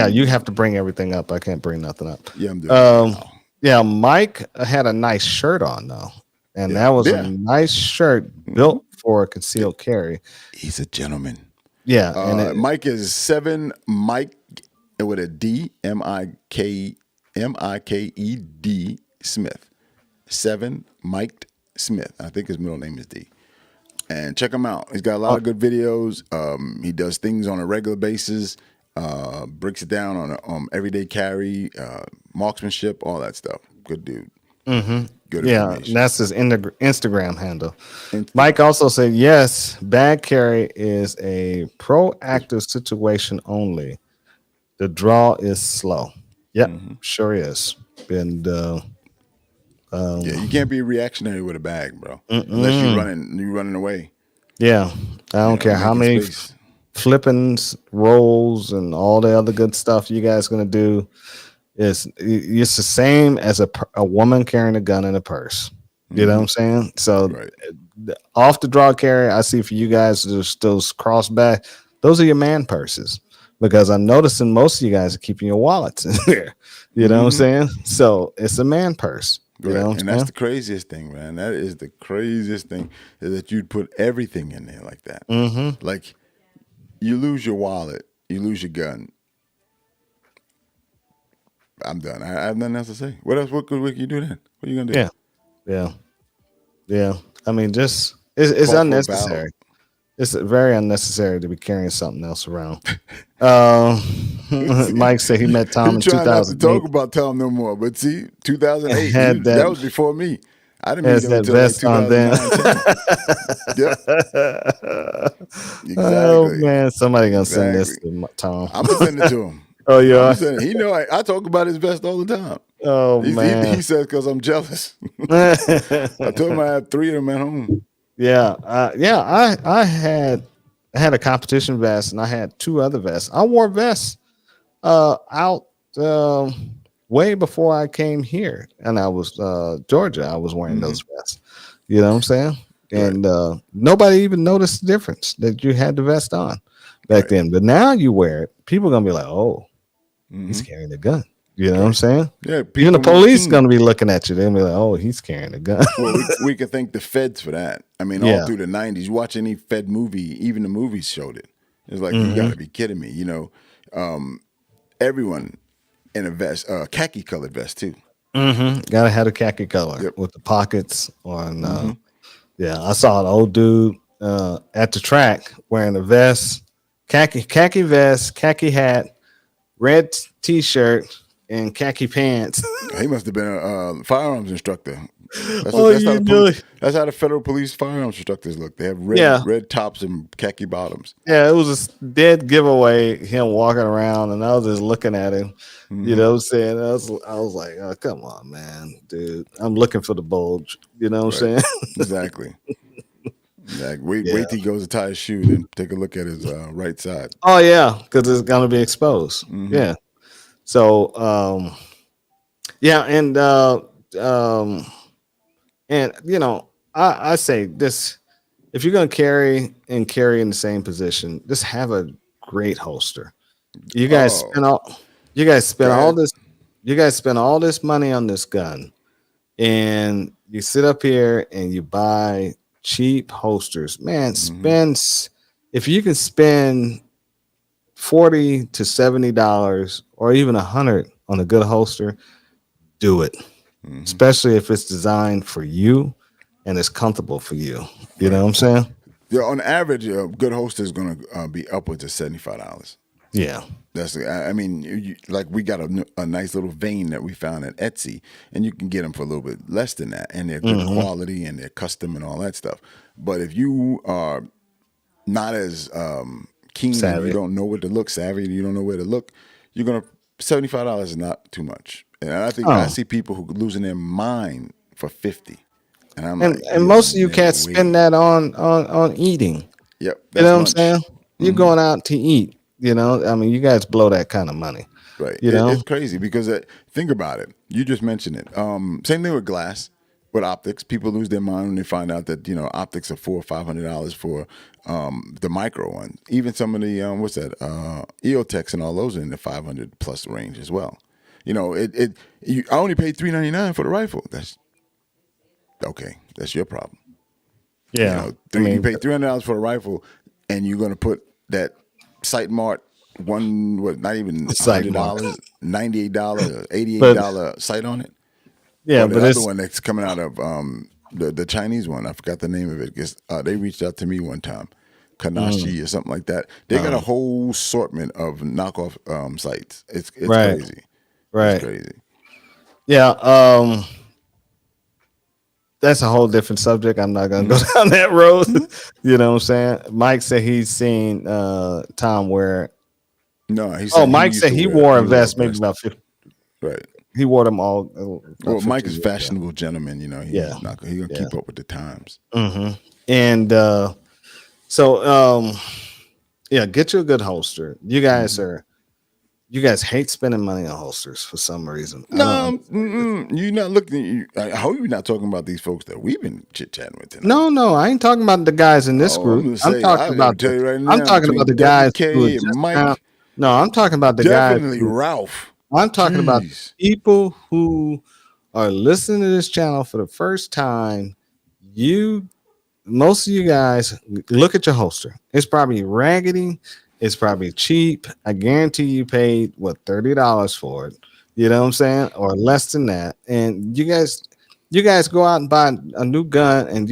you have to bring everything up. I can't bring nothing up. Yeah, I'm doing it now. Yeah, Mike had a nice shirt on though, and that was Yeah. a nice shirt built for a concealed carry. He's a gentleman. Yeah, and Mike is 7 Mike with a D, Miked Smith. 7 Mike Smith. I think his middle name is D. And check him out. He's got a lot of good videos. He does things on a regular basis. breaks it down on everyday carry, marksmanship, all that stuff. Good dude. Good Yeah, and information. that's his Instagram handle. Instagram. Mike also said, yes, bag carry is a proactive situation only. The draw is slow. Yep, sure is. And Yeah, you can't be reactionary with a bag, bro. Unless mm-mm. you running away. Yeah, I You don't know, care how making many space. flippings, rolls, and all the other good stuff you guys gonna do. It's the same as a woman carrying a gun in a purse. You know what I'm saying? So Right. off the draw carry, I see for you guys there's those cross back. Those are your man purses because I'm noticing most of you guys are keeping your wallets in there. You know what I'm saying? So it's a man purse. You know Right. what And I'm that's saying? the craziest thing, man. That is the craziest thing is that you'd put everything in there like that. Like you lose your wallet, you lose your gun. I'm done. I have nothing else to say. What else? What can you do then? What are you gonna do? Yeah, yeah, yeah. I mean, just it's Call for a ballot. unnecessary. It's very unnecessary to be carrying something else around. Uh, See, Mike said he met Tom he in trying not to talk 2008 about Tom no more. But see, and 2008, had that was before me. I didn't meet has him that until like vest on then. 2009, 10. Yep, Oh exactly, man, somebody gonna send exactly. this to Tom. I'm gonna send it to him. Oh I'm yeah. gonna send it. He know I talk about his vest all the time. Oh man. He says because I'm jealous. I told him I had 3 of them at home. Yeah, yeah. I had a competition vest and I had 2 other vests. I wore vests out way before I came here, and I was Georgia. I was wearing those vests. You know what I'm saying? Right, And nobody even noticed the difference that you had the vest on back right. then. But now you wear it, people are gonna be like, "Oh, he's carrying a gun." You know what I'm Right. saying? Yeah, Even the people more police keen. gonna be looking at you. They're gonna be like, "Oh, he's carrying a gun." Well, we can thank the feds for that. I mean, all Yeah. through the '90s, you watch any Fed movie, even the movies showed it. It's like you got hmm to be kidding me. You know, everyone in a vest, khaki colored vest too. Gotta have a khaki color Yep. with the pockets on. Yeah, I saw an old dude at the track wearing a vest, khaki vest, khaki hat, red t-shirt, and khaki pants. He must have been a firearms instructor. Oh, you know it. That's how the federal police firearms instructors look. They have Yeah, red tops and khaki bottoms. yeah. It was a dead giveaway. Him walking around, and I was just looking at him. You know what I'm saying? I was like, oh, come on, man, dude. I'm looking for the bulge. You know what Right. I'm saying? Exactly. Exactly. Yeah. Wait till he goes to tie his shoe, then take a look at his right side. Oh yeah, because it's gonna be exposed. Yeah. So yeah, um and you know, I say this: if you're gonna carry in the same position, just have a great holster. You guys Oh, spend all you guys go spend all ahead. this you guys spend all this money on this gun, and you sit up here and you buy cheap holsters. Man, if you can spend $40 to $70 or even $100 on a good holster, do it. Especially if it's designed for you and it's comfortable for you. You know Right. what I'm saying? Yeah, on average, a good holster is going to be upwards of $75. Yeah. That's I mean, like we got a nice little vein that we found at Etsy, and you can get them for a little bit less than that, and they're good quality and they're custom and all that stuff. But if you are not as keen and you Savvy. don't know where to look, savvy, and you don't know where to look, you're gonna $75 is not too much. And I think I Oh. see people who losing their mind for 50, and I'm And like, and there's most of you no can't spend way. that on eating. Yep, You that's know what I'm lunch. saying? You're going out to eat. You know, I mean, you guys blow that kind of money. Right. You know? It's crazy because think about it. You just mentioned it. Same thing with glass, with optics. People lose their mind when they find out that optics are $400 or $500 for the micro one. Even some of the what's that EOTechs and all those are in the 500 plus range as well. I only paid $399 for the rifle. That's okay. That's your problem. Yeah. I You mean, pay $300 for a rifle, and you're gonna put that Sight Mart not even Sight Mark. $100, $98, $88 But sight on it, yeah, or the but other it's one that's coming out of the Chinese one. I forgot the name of it. They reached out to me one time Kanashi or something like that. They got a whole assortment of knockoff sites. It's Right. crazy. Right. It's crazy. Yeah. That's a whole different subject. I'm not gonna go down that road. You know what I'm saying? Mike said he's seen Tom wear. No, he Oh, said Mike said he wore a vest maybe about 50. Right. He wore them all. Well, Mike is a fashionable gentleman. You know, he's Yeah. not he gonna keep up with the times. And yeah, get you a good holster. You guys hate spending money on holsters for some reason. No, you're not looking. I hope you're not talking about these folks that we've been chit chatting with tonight. No, I ain't talking about the guys in this group. I'm talking about the guys who DK and Mike. No, I'm talking about the guys. Definitely Ralph. I'm talking about people who are listening to this channel for the first time. Most of you guys, look at your holster. It's probably raggedy. It's probably cheap. I guarantee you paid $30 for it. You know what I'm saying? Or less than that. And you guys go out and buy a new gun, and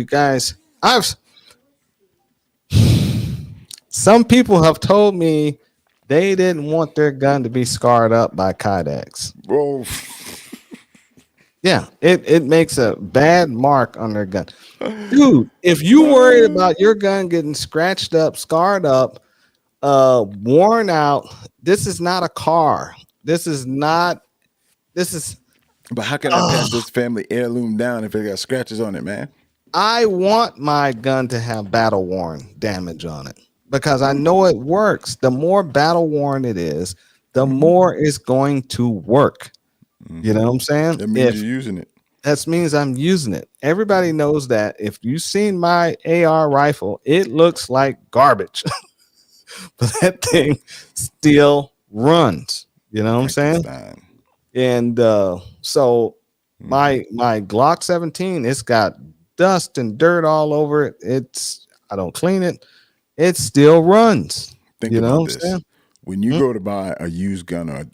some people have told me they didn't want their gun to be scarred up by Kydex. Bro. Yeah, it makes a bad mark on their gun. Dude, if you worried about your gun getting scratched up, scarred up, worn out, this is not a car. This is. But how can I pass this family heirloom down if it got scratches on it, man? I want my gun to have battle worn damage on it because I know it works. The more battle worn it is, the more it's going to work. You know what I'm saying? That means you're using it. That means I'm using it. Everybody knows that. If you've seen my AR rifle, it looks like garbage, but that thing still runs. You know what I'm saying? And so my Glock 17, it's got dust and dirt all over it. I don't clean it. It still runs. Think about this. When you go to buy a used gun or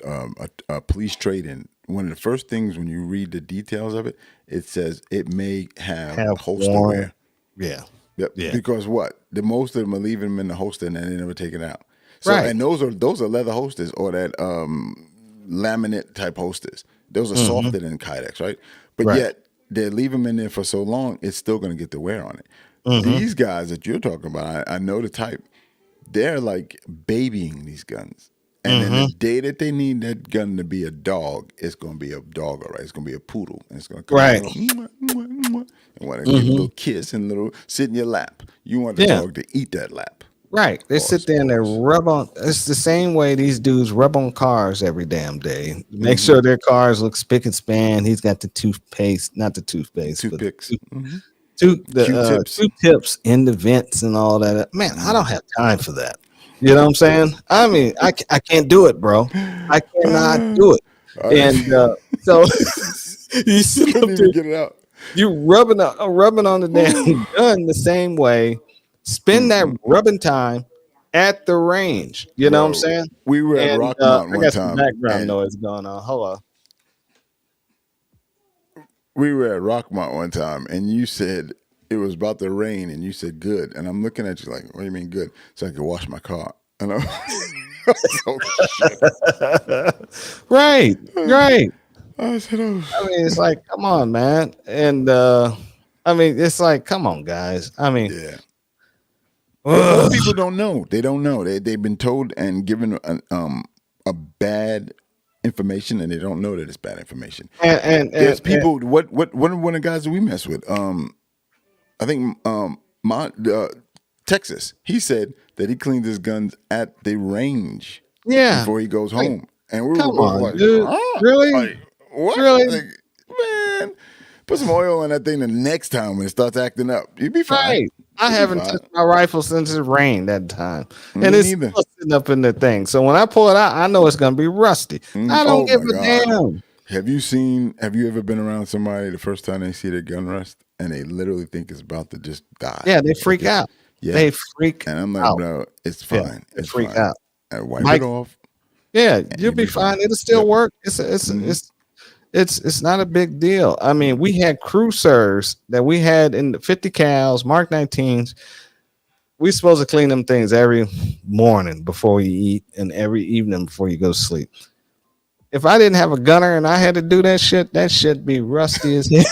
a police trade-in, one of the first things when you read the details of it, it says it may have holster wear. Yeah. Yep. Yeah. Because the most of them are leaving them in the holster and then they never take it out. So, right. And those are leather holsters or that laminate type holsters. Those are softer than Kydex, right? But yet they leave them in there for so long, it's still going to get the wear on it. These guys that you're talking about, I know the type. They're like babying these guns. And then the day that they need that gun to be a dog, it's going to be a dog, all right? It's going to be a poodle. And it's going to come out and want to give a little kiss and sit in your lap. You want the dog to eat that lap. Right. They sit there and they rub on. It's the same way these dudes rub on cars every damn day. Make sure their cars look spick and span. He's got the toothpaste, not the toothpaste. Toothpicks. Q-tips in the vents and all that. Man, I don't have time for that. You know what I'm saying? I mean, I can't do it, bro. I cannot do it. And so you sit up there, get it out. You rubbing on the damn gun the same way. Spend that rubbing time at the range. You know what I'm saying? We were at Rockmount one time. Some background noise going on. Hold on. We were at Rockmount one time, and you said it was about to rain, and you said good. And I'm looking at you like, what do you mean good? So I could wash my car. And I'm oh, shit. Right. I said, oh. I mean, it's like, come on, man. And I mean, it's like, come on, guys. I mean, yeah. Most people don't know. They don't know. They've been told and given a bad information, and they don't know that it's bad information. And there's people. What one of the guys that we mess with? I think Texas. He said that he cleaned his guns at the range. Yeah. Before he goes home, and we were on, like, dude. Really? Like, what? Really? Like, man, put some oil on that thing the next time when it starts acting up. You'd be fine. Right. I haven't touched my rifle since it rained that time. And it's still sitting up in the thing. So when I pull it out, I know it's going to be rusty. I don't give a damn. Have you ever been around somebody the first time they see their gun rust and they literally think it's about to just die? Yeah, they freak out. Yeah. They freak out. And I'm like, bro, it's fine. Yeah, it's freak fine. out. And wipe it off. Yeah, you'll be fine. It'll still work. It's not a big deal. I mean, we had cruisers that we had in the 50 cals, Mark 19s. we supposed to clean them things every morning before you eat and every evening before you go to sleep. If I didn't have a gunner and I had to do that shit be rusty as hell.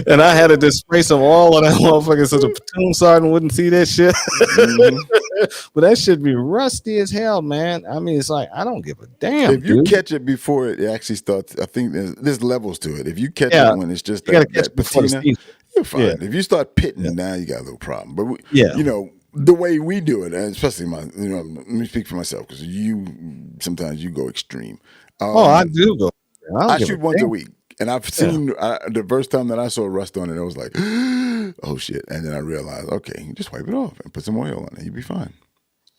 And I had to just spray some oil on that motherfucker so the platoon sergeant wouldn't see that shit. But that should be rusty as hell, man. I mean, it's like I don't give a damn. If you dude. catch it before it actually starts, I think there's levels to it. If you catch Yeah. it when it's just You gotta that catch it before the patina, season. you're fine. Yeah. If you start pitting, now you got a little problem. But Yeah. you know the way we do it, and especially let me speak for myself because sometimes you go extreme. I do go. I shoot once a week, and I've seen the first time that I saw rust on it, I was like, oh shit, and then I realized, okay, just wipe it off and put some oil on it, you'll be fine.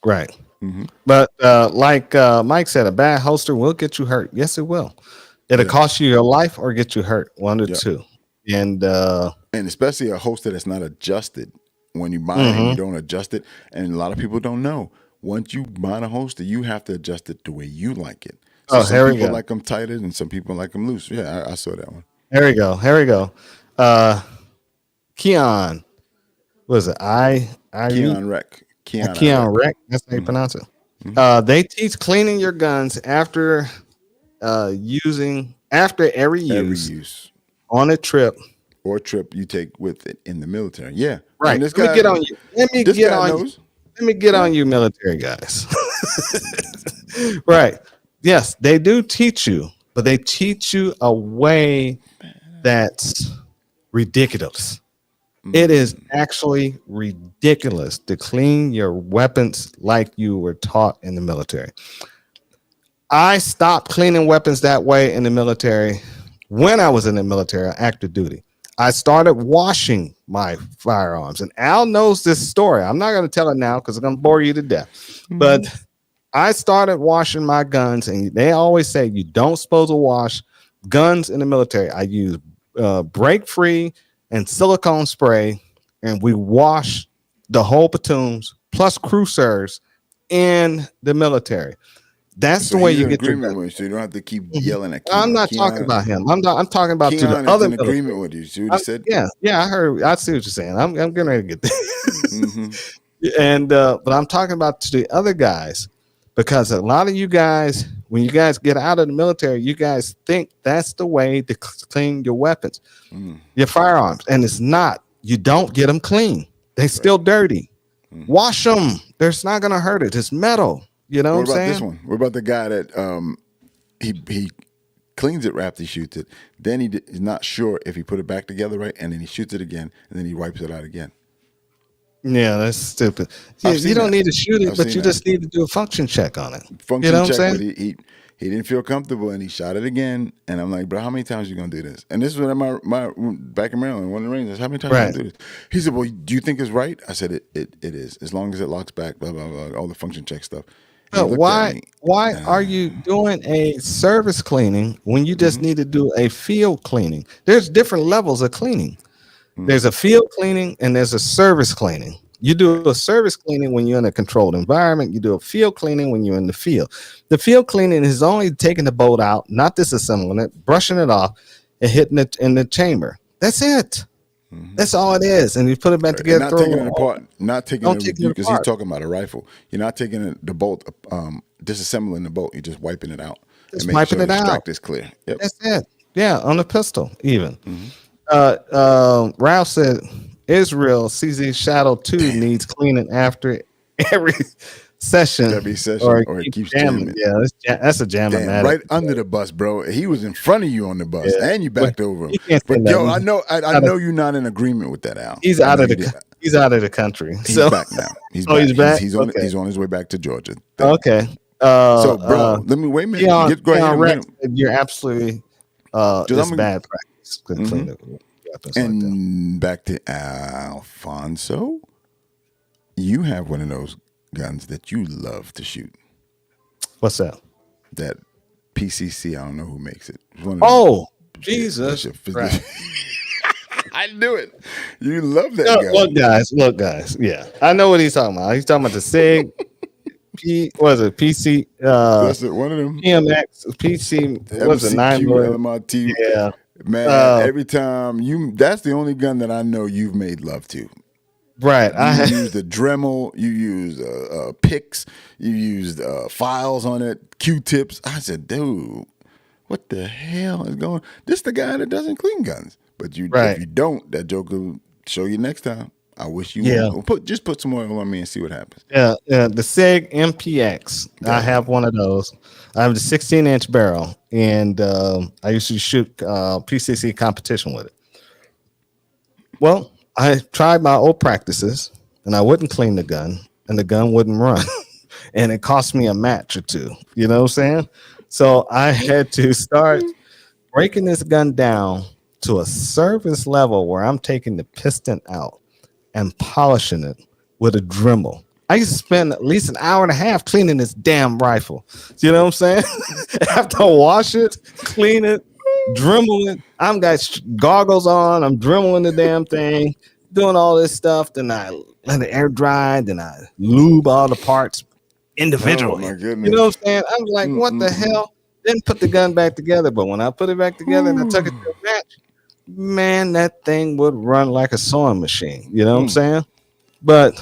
Right. But like Mike said, a bad holster will get you hurt. Yes, it will. It'll cost you your life or get you hurt. One or two. And especially a holster that's not adjusted. When you buy it and you don't adjust it, and a lot of people don't know. Once you buy a holster, you have to adjust it the way you like it. So some people like them tighter and some people like them loose. Yeah, I saw that one. Here we go. Keon. What is it? Keon Rec. Keon Rec. That's how you pronounce it. They teach cleaning your guns after every use on a trip. Or trip you take with it in the military. Yeah. Right. Let me get on you. Let me get on you, military guys. Right. Yes, they do teach you, but they teach you a way that's ridiculous. It is actually ridiculous to clean your weapons like you were taught in the military. I stopped cleaning weapons that way in the military when I was in the military, active duty. I started washing my firearms, and Al knows this story. I'm not going to tell it now because I'm going to bore you to death. But I started washing my guns, and they always say you don't supposed to wash guns in the military. I use break-free and silicone spray, and we wash the whole platoons plus cruisers in the military. That's the way you get your gun. So you don't have to keep yelling at Keon. I'm not talking about him. I'm talking about Keon to the other in agreement with you. See what he said? Yeah, I heard. I see what you're saying. I'm getting ready to get there. And but I'm talking about to the other guys because a lot of you guys, when you guys get out of the military, you guys think that's the way to clean your weapons, your firearms, and it's not. You don't get them clean. They still dirty. Wash them. It's not gonna hurt it. It's metal. You know what I'm saying? This one? What about the guy that he cleans it after he shoots it? Then he's not sure if he put it back together right, and then he shoots it again, and then he wipes it out again. Yeah, that's stupid. You don't need to shoot it, but you just need to do a function check on it. Function check, but he didn't feel comfortable, and he shot it again. And I'm like, bro, how many times are you gonna do this? And this is when my back in Maryland, one of the Rangers. How many times are you gonna do this? He said, well, do you think it's right? I said, it is, as long as it locks back, blah blah blah, all the function check stuff. Why are you doing a service cleaning when you just need to do a field cleaning? There's different levels of cleaning. There's a field cleaning and there's a service cleaning. You do a service cleaning when you're in a controlled environment. You do a field cleaning when you're in the field. The field cleaning is only taking the bolt out, not disassembling it, brushing it off, and hitting it in the chamber. That's it. That's all it is. And you put it back together. Not taking it apart. Not taking it because he's talking about a rifle. You're not taking the bolt, disassembling the bolt. You're just wiping it out. Just wiping it out. The extract is clear. Yep. That's it. Yeah, on the pistol even. Ralph said Israel CZ Shadow 2 needs cleaning after every session. Or it keeps jamming. Yeah, that's a jamming. Right under the bus, bro. He was in front of you on the bus, and you backed over him. But yo, I know you're not in agreement with that, Al. He's out of the country. He's back now. He's back. He's on his way back to Georgia. Okay. So, bro, let me wait a minute. Go ahead. You're absolutely it's bad practice. Clean it. And back to Alfonso, you have one of those guns that you love to shoot. What's that? That PCC. I don't know who makes it. Jesus! Right. I knew it. You love that gun. Look, guys. Yeah, I know what he's talking about. He's talking about the SIG. PC? That's it. One of them. PMX PC. What's it? 9 LMRT. Yeah. Man, every time that's the only gun that I know you've made love to. Right. You used the Dremel, you used picks, you used files on it, Q-tips. I said, dude, what the hell is going? This the guy that doesn't clean guns. But you, if Right. you don't, that joker will show you next time. I wish you Yeah. would. Just put some oil on me and see what happens. Yeah. Yeah. The SIG MPX. I have one of those. I have the 16-inch barrel, and I used to shoot PCC competition with it. Well, I tried my old practices, and I wouldn't clean the gun, and the gun wouldn't run, and it cost me a match or two. You know what I'm saying? So I had to start breaking this gun down to a service level where I'm taking the piston out and polishing it with a Dremel. I used to spend at least an hour and a half cleaning this damn rifle. You know what I'm saying? I have to wash it, clean it, Dremel it. I'm got goggles on. I'm dremeling the damn thing, doing all this stuff. Then I let it air dry. Then I lube all the parts individually. Oh, my goodness. You know what I'm saying? I'm like, what the hell? Then put the gun back together. But when I put it back together and I took it to a match, man, that thing would run like a sewing machine. You know what I'm saying? But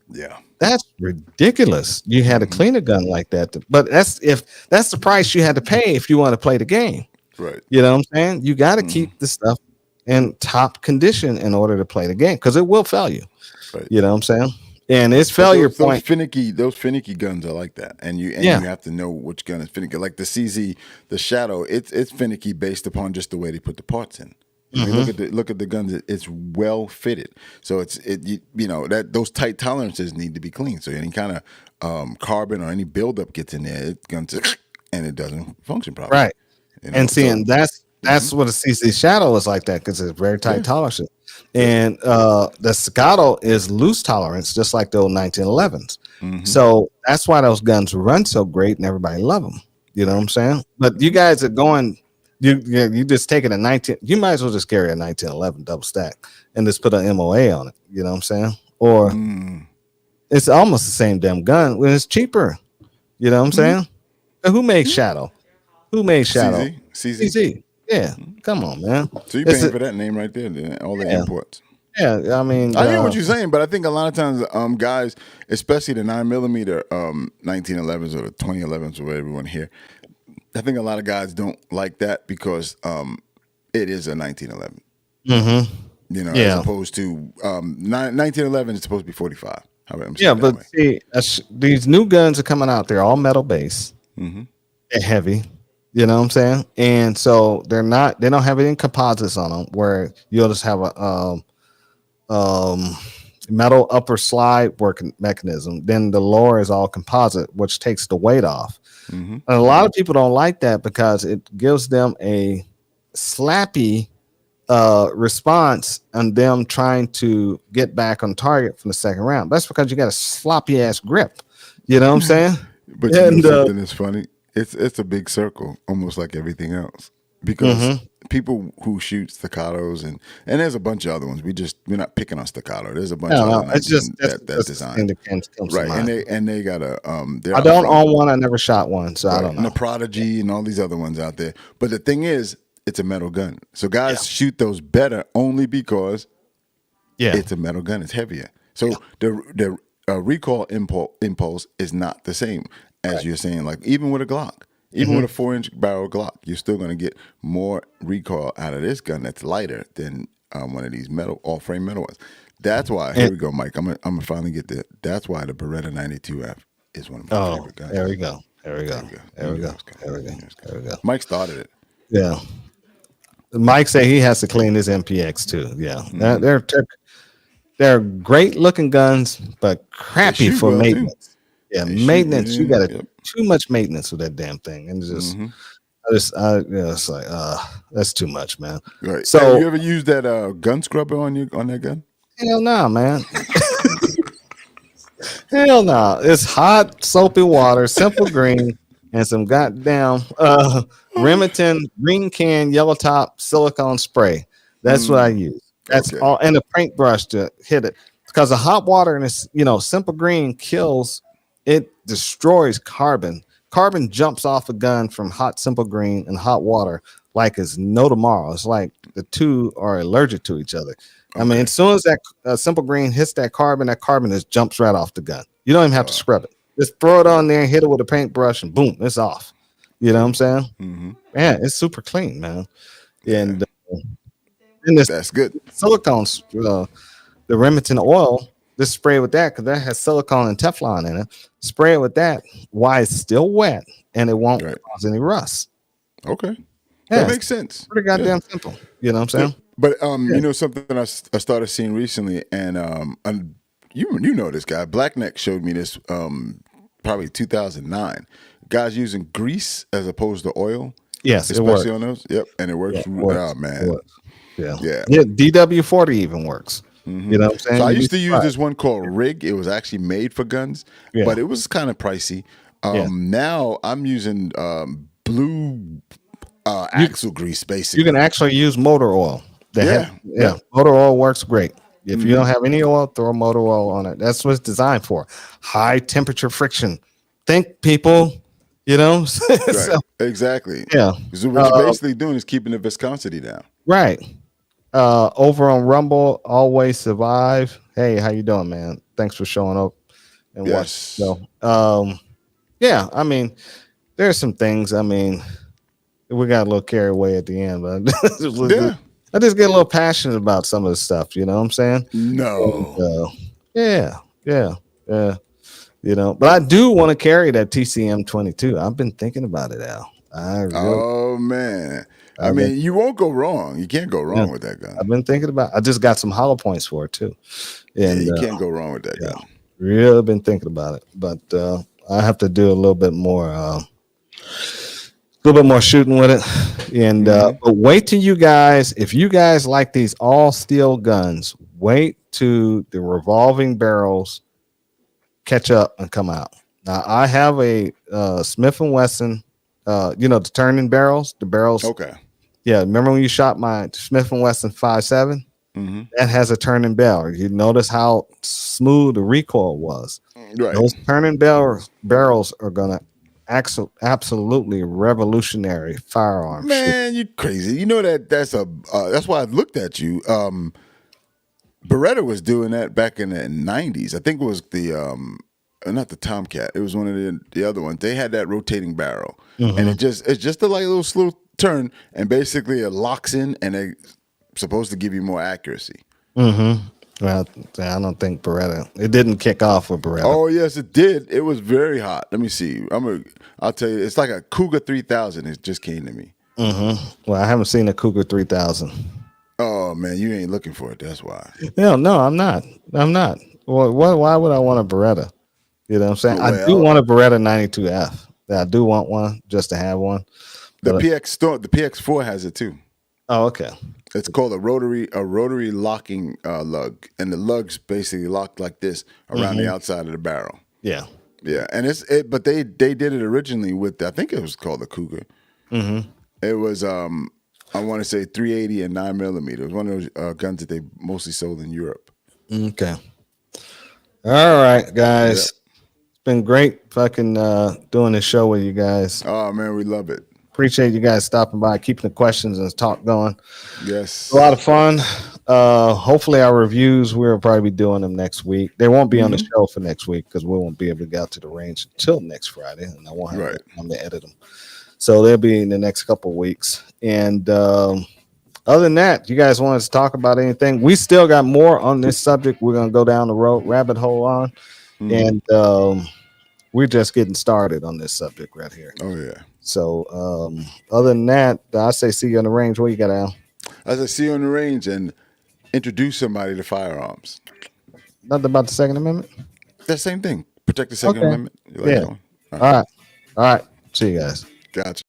Yeah. that's ridiculous. You had to clean a gun like that. But that's the price you had to pay if you want to play the game. Right. You know what I'm saying? You got to keep the stuff in top condition in order to play the game because it will fail you. Right. You know what I'm saying? And its failure point. Those finicky guns are like that, and you have to know which gun is finicky. Like the CZ, the Shadow, it's finicky based upon just the way they put the parts in. If you look at the guns, it's well fitted. So that those tight tolerances need to be clean. So any kind of carbon or any buildup gets in there, it's going to and it doesn't function properly. Right. And seeing that's what a CC Shadow is like that because it's very tight tolerances. And the Staccato is loose tolerance, just like the old 1911s. So that's why those guns run so great and everybody love them. You know what I'm saying? But you guys are going, you just taking a 19. You might as well just carry a 1911 double stack and just put an MOA on it. You know what I'm saying? Or it's almost the same damn gun when it's cheaper. You know what I'm saying? And who made Shadow? Who made Shadow? CZ. Yeah, come on, man. So you're paying for that name right there, all the imports. Yeah, I mean, I hear what you're saying, but I think a lot of times, guys, especially the 9mm 1911s or the 2011s or whatever you want to hear, I think a lot of guys don't like that because it is a 1911. You know, as opposed to 1911 is supposed to be 45. Yeah, but see, these new guns are coming out. They're all metal base. They're heavy. You know what I'm saying? And so they don't have any composites on them where you'll just have a metal upper slide working mechanism. Then the lower is all composite, which takes the weight off. And a lot of people don't like that because it gives them a slappy response on them trying to get back on target from the second round. That's because you got a sloppy ass grip. You know what I'm saying? But you know something that's funny? It's a big circle, almost like everything else. Because people who shoot staccatos and there's a bunch of other ones. We're not picking on staccato. There's a bunch of other it's just that design. Right. And they got a I don't own one, I never shot one, so I don't know. And the Prodigy and all these other ones out there. But the thing is, it's a metal gun. So guys shoot those better only because it's a metal gun. It's heavier. So the recoil impulse is not the same as you're saying. Like even with a Glock, even with a 4-inch barrel Glock, you're still going to get more recoil out of this gun that's lighter than one of these metal all-frame metal ones. That's why. Here we go, Mike. I'm gonna finally get there. That's why the Beretta 92F is one of my favorite guns. There we go. Mike started it. Yeah. Mike said he has to clean his MPX too. Yeah. They're great looking guns, but crappy for maintenance. Yeah, maintenance. You got too much maintenance with that damn thing, and it's it's like that's too much, man. Right. So, have you ever used that gun scrubber on that gun? Hell no, man. Hell no. It's hot soapy water, simple green, and some goddamn Remington green can yellow top silicone spray. That's what I use. That's all, and a paintbrush to hit it because the hot water and it's simple green kills. It destroys carbon. Carbon jumps off a gun from hot simple green and hot water like it's no tomorrow. It's like the two are allergic to each other. I mean, as soon as that simple green hits that carbon just jumps right off the gun. You don't even have to scrub it. Just throw it on there and hit it with a paintbrush, and boom, it's off. You know what I'm saying? Mm-hmm. Man, it's super clean, man. Yeah. And this That's good. silicone, the Remington oil, just spray it with that because that has silicone and Teflon in it. Spray it with that while it's still wet, and it won't cause any rust. Okay. Yeah, That makes sense. pretty goddamn simple. You know what I'm saying? But you know something I started seeing recently, and you know this guy Blackneck showed me this probably 2009. Guys using grease as opposed to oil. Yes, especially on those. Yep, and it works. Yeah, it works. Oh man, It works. Yeah. Yeah. DW40 even works. Mm-hmm. You know what I'm saying? So I used to use this one called Rig. It was actually made for guns, Yeah. but it was kind of pricey. Now I'm using blue axle grease, basically. You can actually use motor oil. Yeah. Motor oil works great. If you don't have any oil, throw motor oil on it. That's what it's designed for. High temperature friction. Think, people. You know? Right. So, Exactly. yeah. So what you're basically doing is keeping the viscosity down. Right. Over on Rumble, Always Survive. Hey, how you doing, man? Thanks for showing up and Yes. watching. So, yeah, I mean, there's some things. I mean, we got a little carried away at the end, but Yeah. I just get a little passionate about some of the stuff. You know what I'm saying? No. Yeah. You know, but I do want to carry that TCM 22. I've been thinking about it, Al. Oh man. I mean, you won't go wrong. You can't go wrong with that gun. I've been thinking about. I just got some hollow points for it too, and you can't go wrong with that gun. Really been thinking about it, but I have to do a little bit more shooting with it. And but wait till you guys, if you guys like these all steel guns, wait till the revolving barrels catch up and come out. Now I have a Smith and Wesson, the turning barrels, the barrels. Okay. Yeah, remember when you shot my Smith and Wesson 5.7? Mm-hmm. That has a turning barrel. You notice how smooth the recoil was. Right. Those turning barrels are gonna absolutely revolutionary firearm. Man, you crazy. You know that's why I looked at you. Beretta was doing that back in the 90s. I think it was the not the Tomcat. It was one of the other ones. They had that rotating barrel, and it's just a like little slow turn, and basically it locks in, and it's supposed to give you more accuracy. Mm-hmm. Well, I don't think Beretta. It didn't kick off with Beretta. Oh yes, it did. It was very hot. Let me see. I'll tell you. It's like a Cougar 3000. It just came to me. Mm-hmm. Well, I haven't seen a Cougar 3000. Oh man, you ain't looking for it. That's why. No, I'm not. Well, why would I want a Beretta? You know what I'm saying? Well, I do want a Beretta 92F. I do want one just to have one. The PX4 has it too. Oh, okay. It's called a rotary locking lug, and the lug's basically locked like this around the outside of the barrel. Yeah. Yeah, and but they did it originally with, I think it was called the Cougar. Mm-hmm. It was I want to say 380 and 9mm. It was one of those guns that they mostly sold in Europe. Okay. All right, guys. Yep. It's been great fucking doing this show with you guys. Oh man, we love it. Appreciate you guys stopping by, keeping the questions and talk going. Yes. A lot of fun. Hopefully our reviews, we'll probably be doing them next week. They won't be on the show for next week because we won't be able to get out to the range until next Friday, and I won't have time to edit them. So they'll be in the next couple of weeks. And other than that, you guys wanted to talk about anything? We still got more on this subject. We're going to go down the rabbit hole on. And we're just getting started on this subject right here. Oh, yeah. So other than that, I say see you on the range. What you got, Al? As I see you on the range and introduce somebody to firearms. Nothing about the Second Amendment? That same thing. Protect the Second Amendment. You like yeah. that one? All right. See you guys. Gotcha.